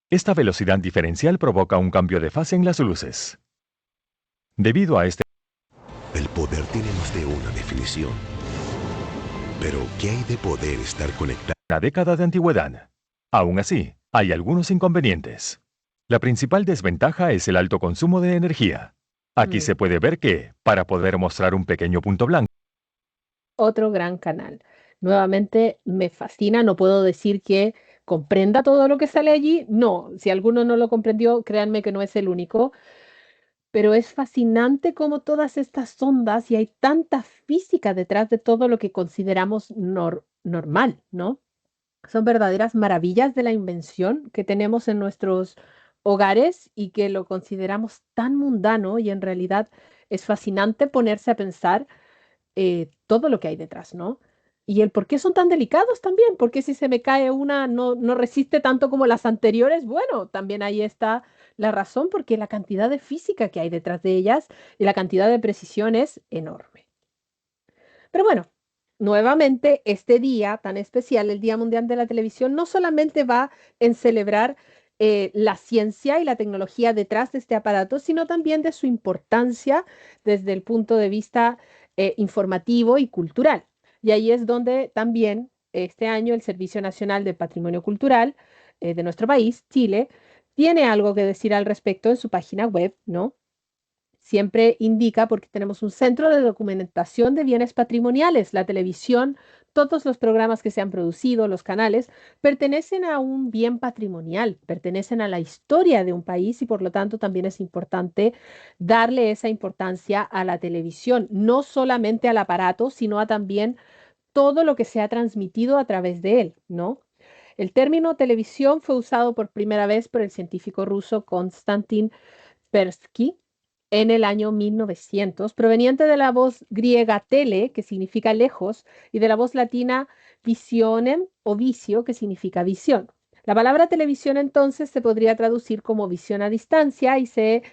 Esta velocidad diferencial provoca un cambio de fase en las luces. Debido a este... El poder tiene más de una definición. Pero, ¿qué hay de poder estar conectado? Una década de antigüedad. Aún así, hay algunos inconvenientes. La principal desventaja es el alto consumo de energía. Aquí se puede ver que, para poder mostrar un pequeño punto blanco... Otro gran canal. Nuevamente me fascina, no puedo decir que comprenda todo lo que sale allí. No, si alguno no lo comprendió, créanme que no es el único. Pero es fascinante cómo todas estas ondas y hay tanta física detrás de todo lo que consideramos normal, ¿no? Son verdaderas maravillas de la invención que tenemos en nuestros hogares y que lo consideramos tan mundano y en realidad es fascinante ponerse a pensar todo lo que hay detrás, ¿no? Y el por qué son tan delicados también, porque si se me cae una no resiste tanto como las anteriores, bueno, también ahí está la razón, porque la cantidad de física que hay detrás de ellas y la cantidad de precisión es enorme. Pero bueno, nuevamente este día tan especial, el Día Mundial de la Televisión, no solamente va en celebrar la ciencia y la tecnología detrás de este aparato, sino también de su importancia desde el punto de vista informativo y cultural. Y ahí es donde también este año el Servicio Nacional de Patrimonio Cultural de nuestro país, Chile, tiene algo que decir al respecto en su página web, ¿no? Siempre indica, porque tenemos un centro de documentación de bienes patrimoniales, la televisión, todos los programas que se han producido, los canales, pertenecen a un bien patrimonial, pertenecen a la historia de un país y por lo tanto también es importante darle esa importancia a la televisión, no solamente al aparato, sino a también todo lo que se ha transmitido a través de él, ¿no? El término televisión fue usado por primera vez por el científico ruso Konstantin Persky en el año 1900, proveniente de la voz griega tele, que significa lejos, y de la voz latina visionem o vicio, que significa visión. La palabra televisión entonces se podría traducir como visión a distancia y se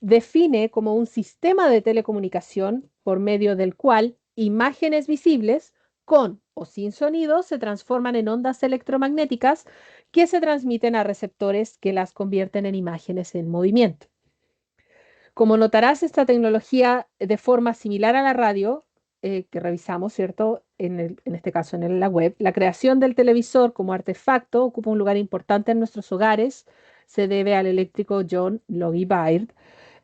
define como un sistema de telecomunicación por medio del cual imágenes visibles con o sin sonido se transforman en ondas electromagnéticas que se transmiten a receptores que las convierten en imágenes en movimiento. Como notarás, esta tecnología de forma similar a la radio, que revisamos, ¿cierto? En este caso en la web, la creación del televisor como artefacto ocupa un lugar importante en nuestros hogares. Se debe al eléctrico John Logie Baird,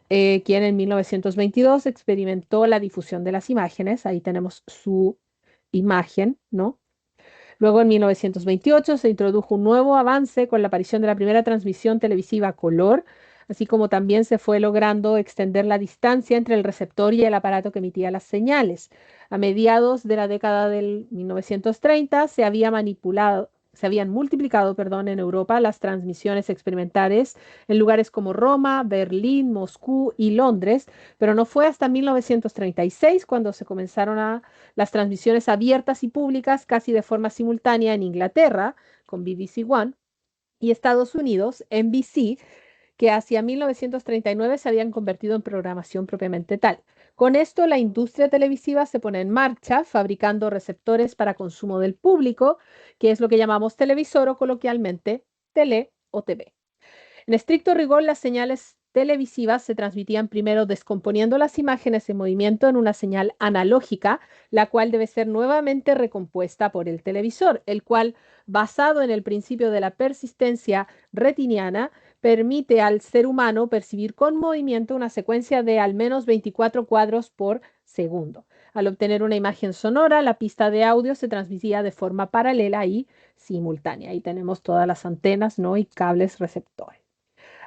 quien en 1922 experimentó la difusión de las imágenes. Ahí tenemos su imagen, ¿no? Luego en 1928 se introdujo un nuevo avance con la aparición de la primera transmisión televisiva a color, así como también se fue logrando extender la distancia entre el receptor y el aparato que emitía las señales. A mediados de la década del 1930 se habían multiplicado, en Europa las transmisiones experimentales en lugares como Roma, Berlín, Moscú y Londres, pero no fue hasta 1936 cuando se comenzaron las transmisiones abiertas y públicas casi de forma simultánea en Inglaterra con BBC One y Estados Unidos, NBC, que hacia 1939 se habían convertido en programación propiamente tal. Con esto, la industria televisiva se pone en marcha, fabricando receptores para consumo del público, que es lo que llamamos televisor o coloquialmente tele o TV. En estricto rigor, las señales televisivas se transmitían primero descomponiendo las imágenes en movimiento en una señal analógica, la cual debe ser nuevamente recompuesta por el televisor, el cual, basado en el principio de la persistencia retiniana, permite al ser humano percibir con movimiento una secuencia de al menos 24 cuadros por segundo. Al obtener una imagen sonora, la pista de audio se transmitía de forma paralela y simultánea. Ahí tenemos todas las antenas, ¿no? Y cables receptores.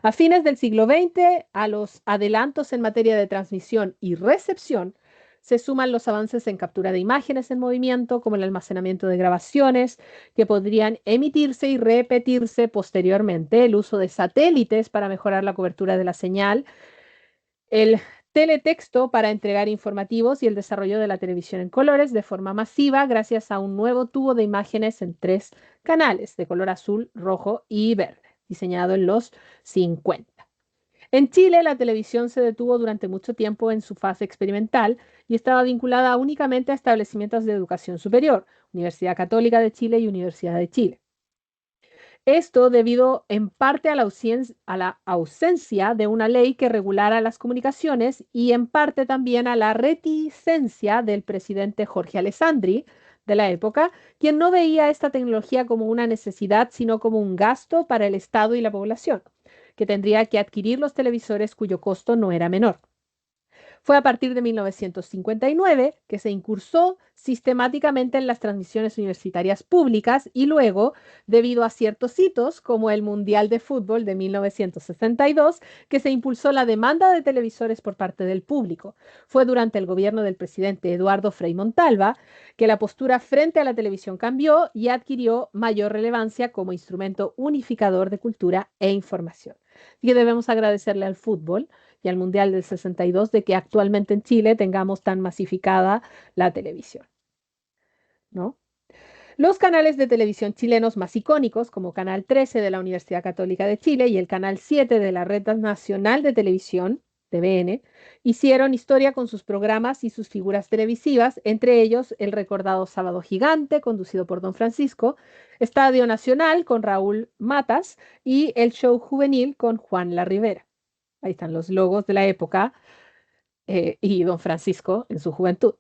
A fines del siglo XX, a los adelantos en materia de transmisión y recepción, se suman los avances en captura de imágenes en movimiento, como el almacenamiento de grabaciones que podrían emitirse y repetirse posteriormente, el uso de satélites para mejorar la cobertura de la señal, el teletexto para entregar informativos y el desarrollo de la televisión en colores de forma masiva gracias a un nuevo tubo de imágenes en 3 canales de color azul, rojo y verde, diseñado en los 50. En Chile, la televisión se detuvo durante mucho tiempo en su fase experimental y estaba vinculada únicamente a establecimientos de educación superior, Universidad Católica de Chile y Universidad de Chile. Esto debido en parte a la ausencia de una ley que regulara las comunicaciones y en parte también a la reticencia del presidente Jorge Alessandri de la época, quien no veía esta tecnología como una necesidad, sino como un gasto para el Estado y la población, que tendría que adquirir los televisores cuyo costo no era menor. Fue a partir de 1959 que se incursó sistemáticamente en las transmisiones universitarias públicas y luego, debido a ciertos hitos como el Mundial de Fútbol de 1962, que se impulsó la demanda de televisores por parte del público. Fue durante el gobierno del presidente Eduardo Frei Montalva que la postura frente a la televisión cambió y adquirió mayor relevancia como instrumento unificador de cultura e información. Así que debemos agradecerle al fútbol y al Mundial del 62 de que actualmente en Chile tengamos tan masificada la televisión, ¿no? Los canales de televisión chilenos más icónicos, como Canal 13 de la Universidad Católica de Chile y el Canal 7 de la Red Nacional de Televisión, TVN, hicieron historia con sus programas y sus figuras televisivas, entre ellos el recordado Sábado Gigante, conducido por Don Francisco, Estadio Nacional con Raúl Matas y el Show Juvenil con Juan La Rivera. Ahí están los logos de la época y Don Francisco en su juventud.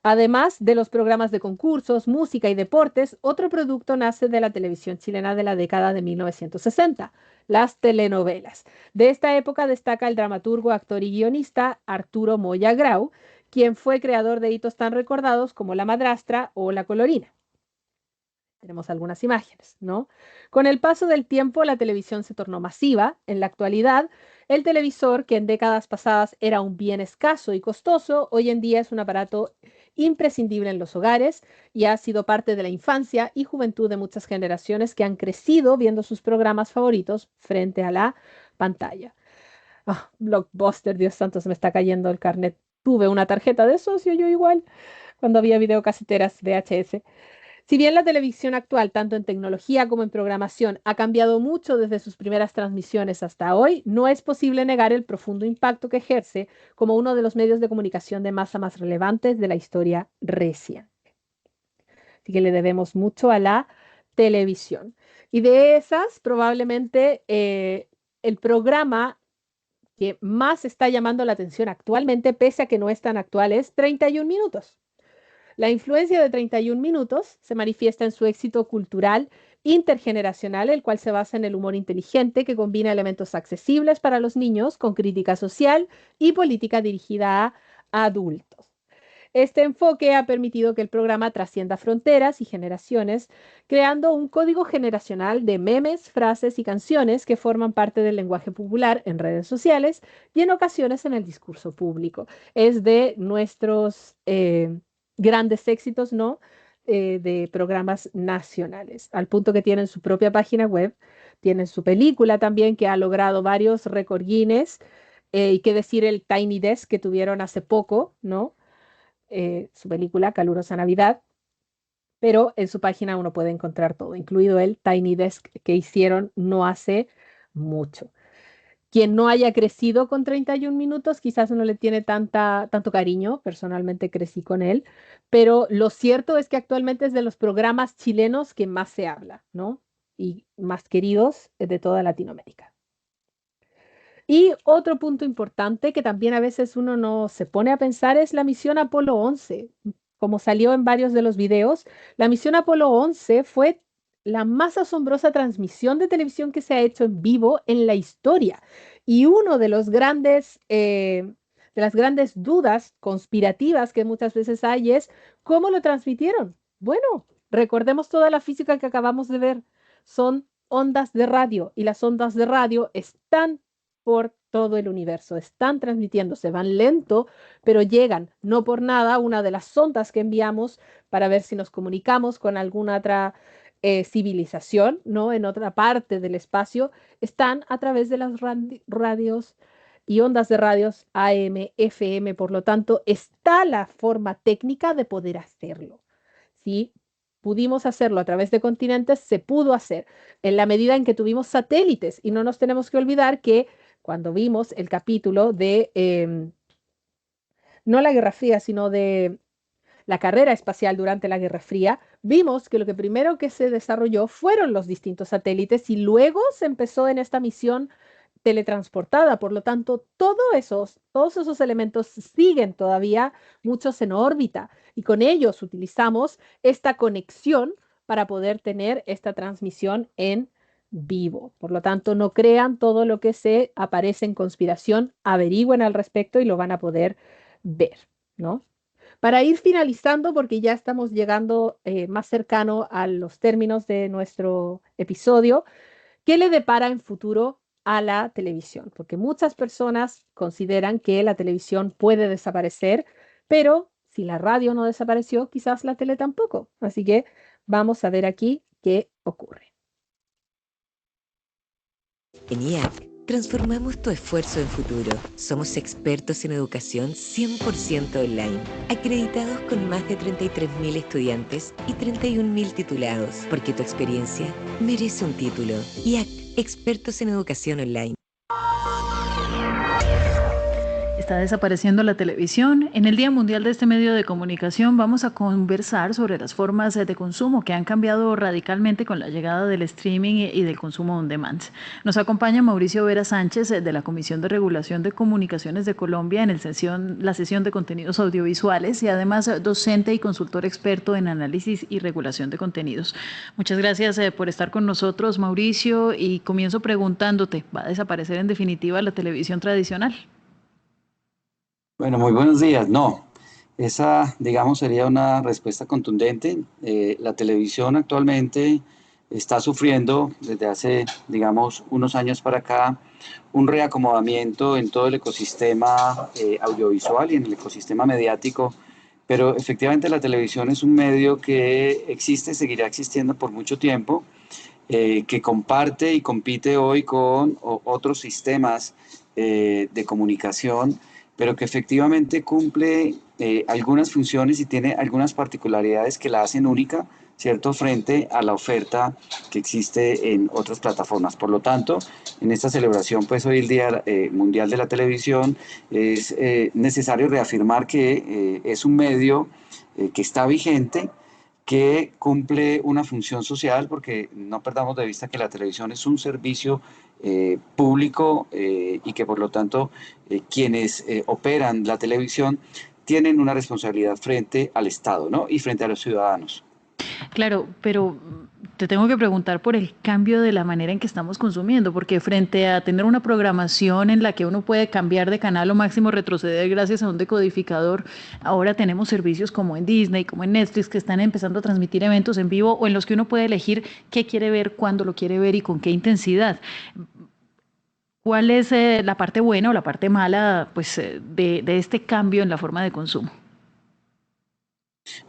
Además de los programas de concursos, música y deportes, otro producto nace de la televisión chilena de la década de 1960, las telenovelas. De esta época destaca el dramaturgo, actor y guionista Arturo Moya Grau, quien fue creador de hitos tan recordados como La Madrastra o La Colorina. Tenemos algunas imágenes, ¿no? Con el paso del tiempo, la televisión se tornó masiva. En la actualidad, el televisor, que en décadas pasadas era un bien escaso y costoso, hoy en día es un aparato imprescindible en los hogares y ha sido parte de la infancia y juventud de muchas generaciones que han crecido viendo sus programas favoritos frente a la pantalla. Blockbuster, Dios santo, se me está cayendo el carnet. Tuve una tarjeta de socio, yo igual, cuando había videocaseteras VHS. Si bien la televisión actual, tanto en tecnología como en programación, ha cambiado mucho desde sus primeras transmisiones hasta hoy, no es posible negar el profundo impacto que ejerce como uno de los medios de comunicación de masa más relevantes de la historia reciente. Así que le debemos mucho a la televisión. Y de esas, probablemente el programa que más está llamando la atención actualmente, pese a que no es tan actual, es 31 minutos. La influencia de 31 minutos se manifiesta en su éxito cultural intergeneracional, el cual se basa en el humor inteligente que combina elementos accesibles para los niños con crítica social y política dirigida a adultos. Este enfoque ha permitido que el programa trascienda fronteras y generaciones, creando un código generacional de memes, frases y canciones que forman parte del lenguaje popular en redes sociales y en ocasiones en el discurso público. Es de nuestros grandes éxitos, ¿no? De programas nacionales, al punto que tienen su propia página web, tienen su película también que ha logrado varios récord Guinness, y qué decir el Tiny Desk que tuvieron hace poco, ¿no? Su película Calurosa Navidad, pero en su página uno puede encontrar todo, incluido el Tiny Desk que hicieron no hace mucho. Quien no haya crecido con 31 minutos quizás no le tiene tanto cariño, personalmente crecí con él, pero lo cierto es que actualmente es de los programas chilenos que más se habla, ¿no? Y más queridos de toda Latinoamérica. Y otro punto importante que también a veces uno no se pone a pensar es la misión Apolo 11. Como salió en varios de los videos, la misión Apolo 11 fue la más asombrosa transmisión de televisión que se ha hecho en vivo en la historia. Y uno de los de las grandes dudas conspirativas que muchas veces hay es cómo lo transmitieron. Bueno, recordemos toda la física que acabamos de ver. Son ondas de radio y las ondas de radio están por todo el universo. Están transmitiéndose, van lento, pero llegan. No por nada, una de las sondas que enviamos para ver si nos comunicamos con alguna otra civilización, ¿no? En otra parte del espacio, están a través de las radios y ondas de radios AM, FM. Por lo tanto, está la forma técnica de poder hacerlo. ¿Sí? Pudimos hacerlo a través de continentes, se pudo hacer en la medida en que tuvimos satélites. Y no nos tenemos que olvidar que cuando vimos el capítulo de, no la Guerra Fría, sino de la carrera espacial durante la Guerra Fría, vimos que lo que primero que se desarrolló fueron los distintos satélites y luego se empezó en esta misión teletransportada. Por lo tanto, todos esos elementos siguen todavía, muchos en órbita, y con ellos utilizamos esta conexión para poder tener esta transmisión en vivo. Por lo tanto, no crean todo lo que se aparece en conspiración, averigüen al respecto y lo van a poder ver, ¿no? Para ir finalizando, porque ya estamos llegando más cercano a los términos de nuestro episodio, ¿qué le depara en futuro a la televisión? Porque muchas personas consideran que la televisión puede desaparecer, pero si la radio no desapareció, quizás la tele tampoco. Así que vamos a ver aquí qué ocurre. En IAC, transformamos tu esfuerzo en futuro. Somos expertos en educación 100% online, acreditados con más de 33.000 estudiantes y 31.000 titulados, porque tu experiencia merece un título. IAC, expertos en educación online. Está desapareciendo la televisión. En el Día Mundial de este medio de comunicación vamos a conversar sobre las formas de consumo que han cambiado radicalmente con la llegada del streaming y del consumo on demand. Nos acompaña Mauricio Vera Sánchez de la Comisión de Regulación de Comunicaciones de Colombia en la sesión de contenidos audiovisuales y además docente y consultor experto en análisis y regulación de contenidos. Muchas gracias por estar con nosotros, Mauricio, y comienzo preguntándote, ¿va a desaparecer en definitiva la televisión tradicional? Bueno, muy buenos días. No, esa, digamos, sería una respuesta contundente. La televisión actualmente está sufriendo desde hace, digamos, unos años para acá un reacomodamiento en todo el ecosistema audiovisual y en el ecosistema mediático, pero efectivamente la televisión es un medio que existe, seguirá existiendo por mucho tiempo, que comparte y compite hoy con otros sistemas de comunicación, pero que efectivamente cumple algunas funciones y tiene algunas particularidades que la hacen única, ¿cierto?, frente a la oferta que existe en otras plataformas. Por lo tanto, en esta celebración, pues hoy el Día Mundial de la Televisión, es necesario reafirmar que es un medio que está vigente, que cumple una función social, porque no perdamos de vista que la televisión es un servicio público y que por lo tanto quienes operan la televisión tienen una responsabilidad frente al Estado, ¿no?, y frente a los ciudadanos. Claro, pero te tengo que preguntar por el cambio de la manera en que estamos consumiendo, porque frente a tener una programación en la que uno puede cambiar de canal o máximo retroceder gracias a un decodificador, ahora tenemos servicios como en Disney, como en Netflix, que están empezando a transmitir eventos en vivo o en los que uno puede elegir qué quiere ver, cuándo lo quiere ver y con qué intensidad. ¿Cuál es la parte buena o la parte mala, pues, de este cambio en la forma de consumo?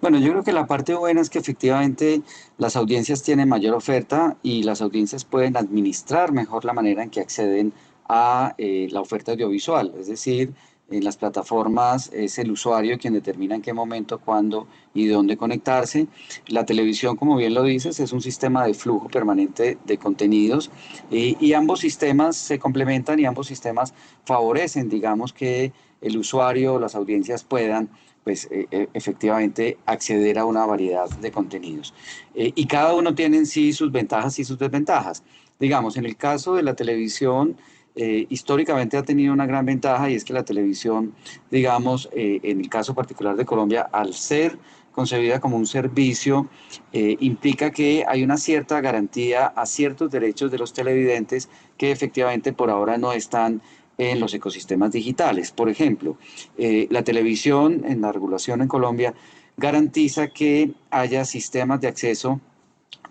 Bueno, yo creo que la parte buena es que efectivamente las audiencias tienen mayor oferta y las audiencias pueden administrar mejor la manera en que acceden a la oferta audiovisual. Es decir, En las plataformas es el usuario quien determina en qué momento, cuándo y dónde conectarse. La televisión, como bien lo dices, es un sistema de flujo permanente de contenidos y ambos sistemas se complementan y ambos sistemas favorecen, digamos, que el usuario, las audiencias puedan pues efectivamente acceder a una variedad de contenidos. Y cada uno tiene en sí sus ventajas y sus desventajas. Digamos, en el caso de la televisión, históricamente ha tenido una gran ventaja y es que la televisión, digamos, en el caso particular de Colombia, al ser concebida como un servicio, implica que hay una cierta garantía a ciertos derechos de los televidentes que efectivamente por ahora no están en los ecosistemas digitales. Por ejemplo, la televisión en la regulación en Colombia garantiza que haya sistemas de acceso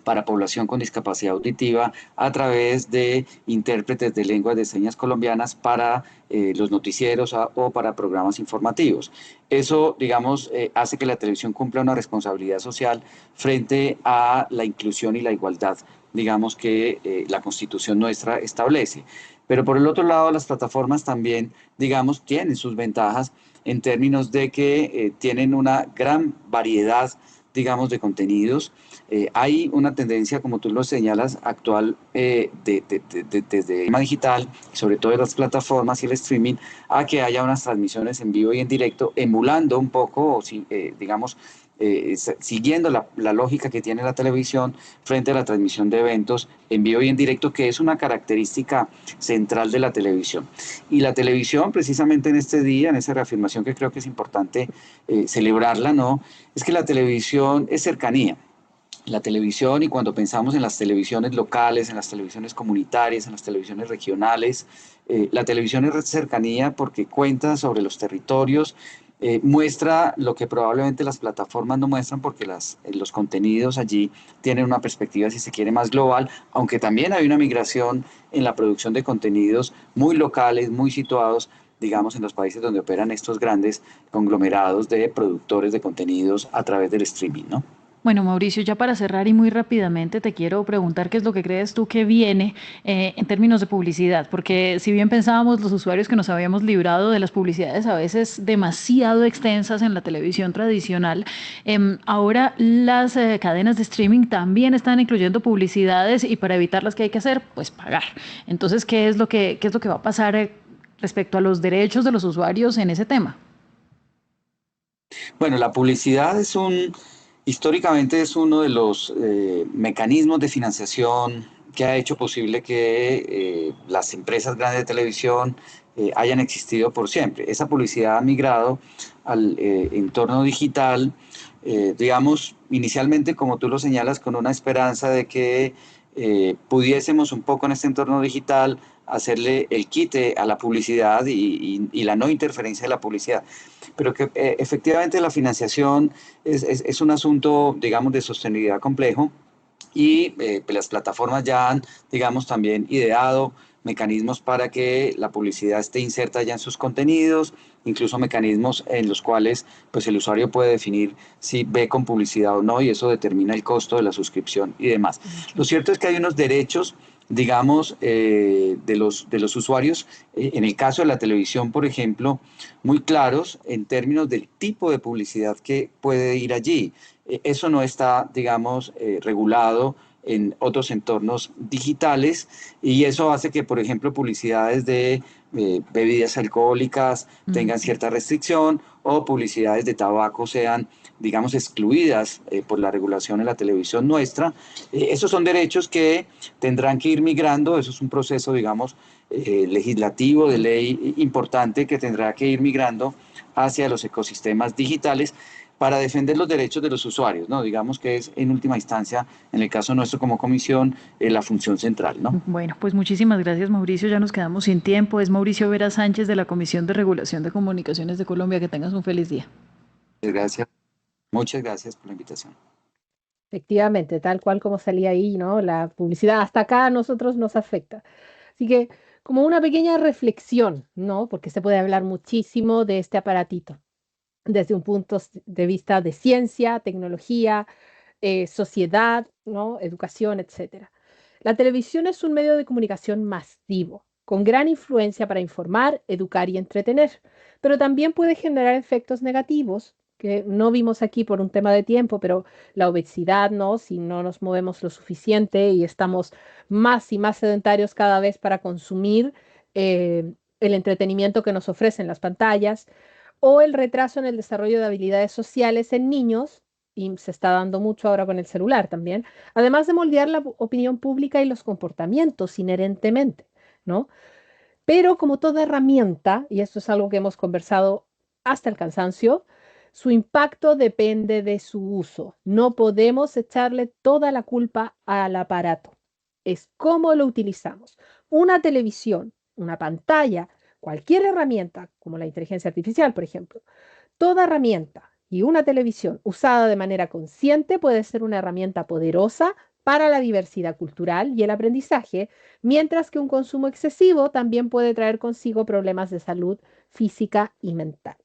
para población con discapacidad auditiva a través de intérpretes de lenguas de señas colombianas para los noticieros o para programas informativos. Eso, digamos, hace que la televisión cumpla una responsabilidad social frente a la inclusión y la igualdad, digamos, que la Constitución nuestra establece. Pero por el otro lado, las plataformas también, digamos, tienen sus ventajas en términos de que tienen una gran variedad, digamos, de contenidos. Hay una tendencia, como tú lo señalas, actual desde el tema digital, sobre todo de las plataformas y el streaming, a que haya unas transmisiones en vivo y en directo, emulando un poco, digamos, siguiendo la lógica que tiene la televisión frente a la transmisión de eventos en vivo y en directo, que es una característica central de la televisión. Y la televisión, precisamente en este día, en esa reafirmación que creo que es importante celebrarla, ¿no? Es que la televisión es cercanía. La televisión, y cuando pensamos en las televisiones locales, en las televisiones comunitarias, en las televisiones regionales, la televisión es cercanía porque cuenta sobre los territorios, muestra lo que probablemente las plataformas no muestran porque los contenidos allí tienen una perspectiva, si se quiere, más global, aunque también hay una migración en la producción de contenidos muy locales, muy situados, digamos, en los países donde operan estos grandes conglomerados de productores de contenidos a través del streaming, ¿no? Bueno, Mauricio, ya para cerrar y muy rápidamente te quiero preguntar qué es lo que crees tú que viene en términos de publicidad, porque si bien pensábamos los usuarios que nos habíamos librado de las publicidades a veces demasiado extensas en la televisión tradicional, ahora las cadenas de streaming también están incluyendo publicidades y para evitarlas, ¿qué hay que hacer? Pues pagar. Entonces, ¿qué es lo que va a pasar respecto a los derechos de los usuarios en ese tema? Bueno, la publicidad históricamente es uno de los mecanismos de financiación que ha hecho posible que las empresas grandes de televisión hayan existido por siempre. Esa publicidad ha migrado al entorno digital, digamos, inicialmente, como tú lo señalas, con una esperanza de que pudiésemos un poco en este entorno digital hacerle el quite a la publicidad y la no interferencia de la publicidad. Pero que efectivamente la financiación es un asunto, digamos, de sostenibilidad complejo y las plataformas ya han, digamos, también ideado mecanismos para que la publicidad esté inserta ya en sus contenidos, incluso mecanismos en los cuales pues, el usuario puede definir si ve con publicidad o no y eso determina el costo de la suscripción y demás. Lo cierto es que hay unos derechos, digamos, de los usuarios, en el caso de la televisión, por ejemplo, muy claros en términos del tipo de publicidad que puede ir allí. Eso no está, digamos, regulado en otros entornos digitales y eso hace que, por ejemplo, publicidades de bebidas alcohólicas tengan cierta restricción o publicidades de tabaco sean, digamos, excluidas por la regulación en la televisión nuestra. Esos son derechos que tendrán que ir migrando, eso es un proceso, digamos, legislativo, de ley importante que tendrá que ir migrando hacia los ecosistemas digitales para defender los derechos de los usuarios, ¿no? Digamos que es en última instancia, en el caso nuestro como comisión, la función central, ¿no? Bueno, pues muchísimas gracias, Mauricio, ya nos quedamos sin tiempo. Es Mauricio Vera Sánchez de la Comisión de Regulación de Comunicaciones de Colombia. Que tengas un feliz día. Gracias. Muchas gracias por la invitación. Efectivamente, tal cual como salía ahí, ¿no? La publicidad hasta acá a nosotros nos afecta. Así que como una pequeña reflexión, ¿no? Porque se puede hablar muchísimo de este aparatito desde un punto de vista de ciencia, tecnología, sociedad, ¿no? Educación, etcétera. La televisión es un medio de comunicación masivo, con gran influencia para informar, educar y entretener, pero también puede generar efectos negativos que no vimos aquí por un tema de tiempo, pero la obesidad, ¿no? Si no nos movemos lo suficiente y estamos más y más sedentarios cada vez para consumir el entretenimiento que nos ofrecen las pantallas, o el retraso en el desarrollo de habilidades sociales en niños, y se está dando mucho ahora con el celular también, además de moldear la opinión pública y los comportamientos inherentemente, ¿no? Pero como toda herramienta, y esto es algo que hemos conversado hasta el cansancio, su impacto depende de su uso. No podemos echarle toda la culpa al aparato. Es cómo lo utilizamos. Una televisión, una pantalla, cualquier herramienta, como la inteligencia artificial, por ejemplo, toda herramienta y una televisión usada de manera consciente puede ser una herramienta poderosa para la diversidad cultural y el aprendizaje, mientras que un consumo excesivo también puede traer consigo problemas de salud física y mental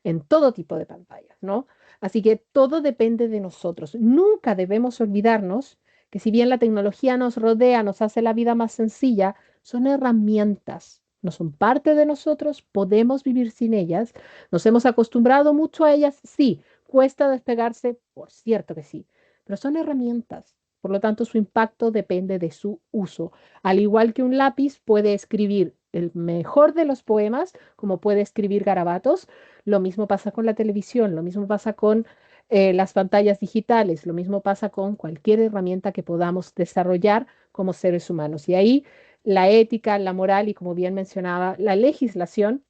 en todo tipo de pantallas, ¿no? Así que todo depende de nosotros. Nunca debemos olvidarnos que si bien la tecnología nos rodea, nos hace la vida más sencilla, son herramientas, no son parte de nosotros, podemos vivir sin ellas. Nos hemos acostumbrado mucho a ellas, sí, cuesta despegarse, por cierto que sí, pero son herramientas. Por lo tanto, su impacto depende de su uso. Al igual que un lápiz puede escribir el mejor de los poemas, como puede escribir garabatos, lo mismo pasa con la televisión, lo mismo pasa con las pantallas digitales, lo mismo pasa con cualquier herramienta que podamos desarrollar como seres humanos. Y ahí la ética, la moral y, como bien mencionaba, la legislación,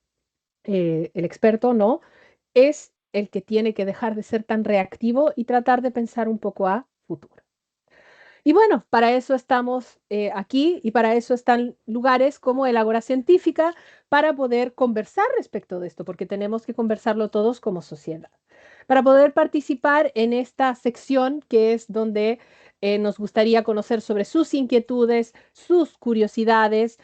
el experto no, es el que tiene que dejar de ser tan reactivo y tratar de pensar un poco a futuro. Y bueno, para eso estamos aquí y para eso están lugares como el Ágora Científica para poder conversar respecto de esto, porque tenemos que conversarlo todos como sociedad. Para poder participar en esta sección que es donde nos gustaría conocer sobre sus inquietudes, sus curiosidades,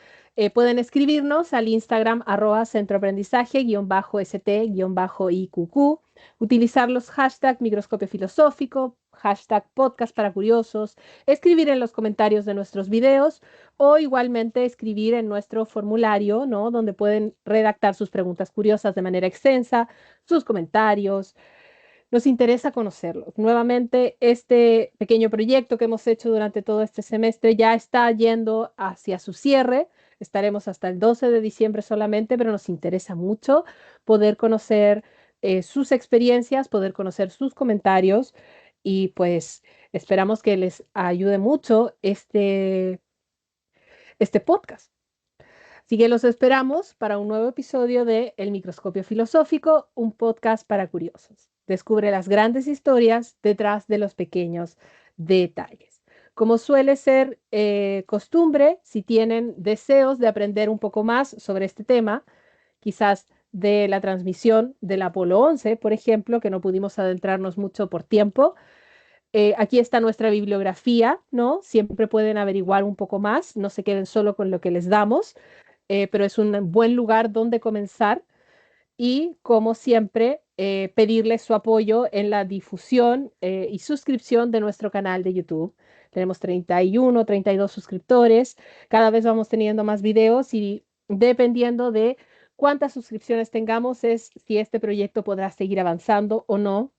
pueden escribirnos al Instagram @centroaprendizaje_st_IQQ, utilizar los hashtags microscopio filosófico, hashtag podcast para curiosos, escribir en los comentarios de nuestros videos o igualmente escribir en nuestro formulario, ¿no? Donde pueden redactar sus preguntas curiosas de manera extensa, sus comentarios. Nos interesa conocerlos. Nuevamente, este pequeño proyecto que hemos hecho durante todo este semestre ya está yendo hacia su cierre. Estaremos hasta el 12 de diciembre solamente, pero nos interesa mucho poder conocer sus experiencias, poder conocer sus comentarios y pues esperamos que les ayude mucho este podcast. Así que los esperamos para un nuevo episodio de El Microscopio Filosófico, un podcast para curiosos. Descubre las grandes historias detrás de los pequeños detalles. Como suele ser costumbre, si tienen deseos de aprender un poco más sobre este tema, quizás de la transmisión del Apolo 11, por ejemplo, que no pudimos adentrarnos mucho por tiempo, aquí está nuestra bibliografía, ¿no? Siempre pueden averiguar un poco más, no se queden solo con lo que les damos, pero es un buen lugar donde comenzar y, como siempre, pedirles su apoyo en la difusión y suscripción de nuestro canal de YouTube. Tenemos 31, 32 suscriptores, cada vez vamos teniendo más videos y dependiendo de cuántas suscripciones tengamos es si este proyecto podrá seguir avanzando o no.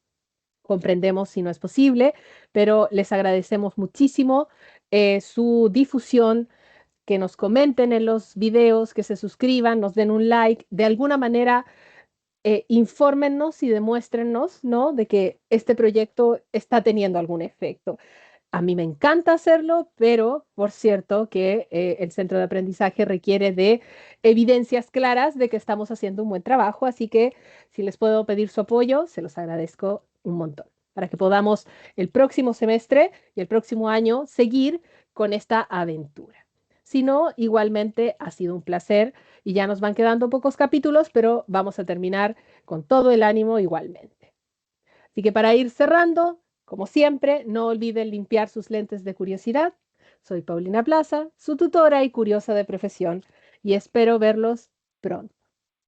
Comprendemos si no es posible, pero les agradecemos muchísimo su difusión, que nos comenten en los videos, que se suscriban, nos den un like, de alguna manera infórmennos y demuéstrennos, ¿no?, de que este proyecto está teniendo algún efecto. A mí me encanta hacerlo, pero por cierto que el centro de aprendizaje requiere de evidencias claras de que estamos haciendo un buen trabajo, así que si les puedo pedir su apoyo, se los agradezco un montón, para que podamos el próximo semestre y el próximo año seguir con esta aventura. Si no, igualmente ha sido un placer y ya nos van quedando pocos capítulos, pero vamos a terminar con todo el ánimo igualmente. Así que para ir cerrando, como siempre, no olviden limpiar sus lentes de curiosidad. Soy Paulina Plaza, su tutora y curiosa de profesión, y espero verlos pronto.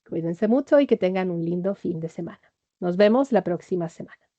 Cuídense mucho y que tengan un lindo fin de semana. Nos vemos la próxima semana.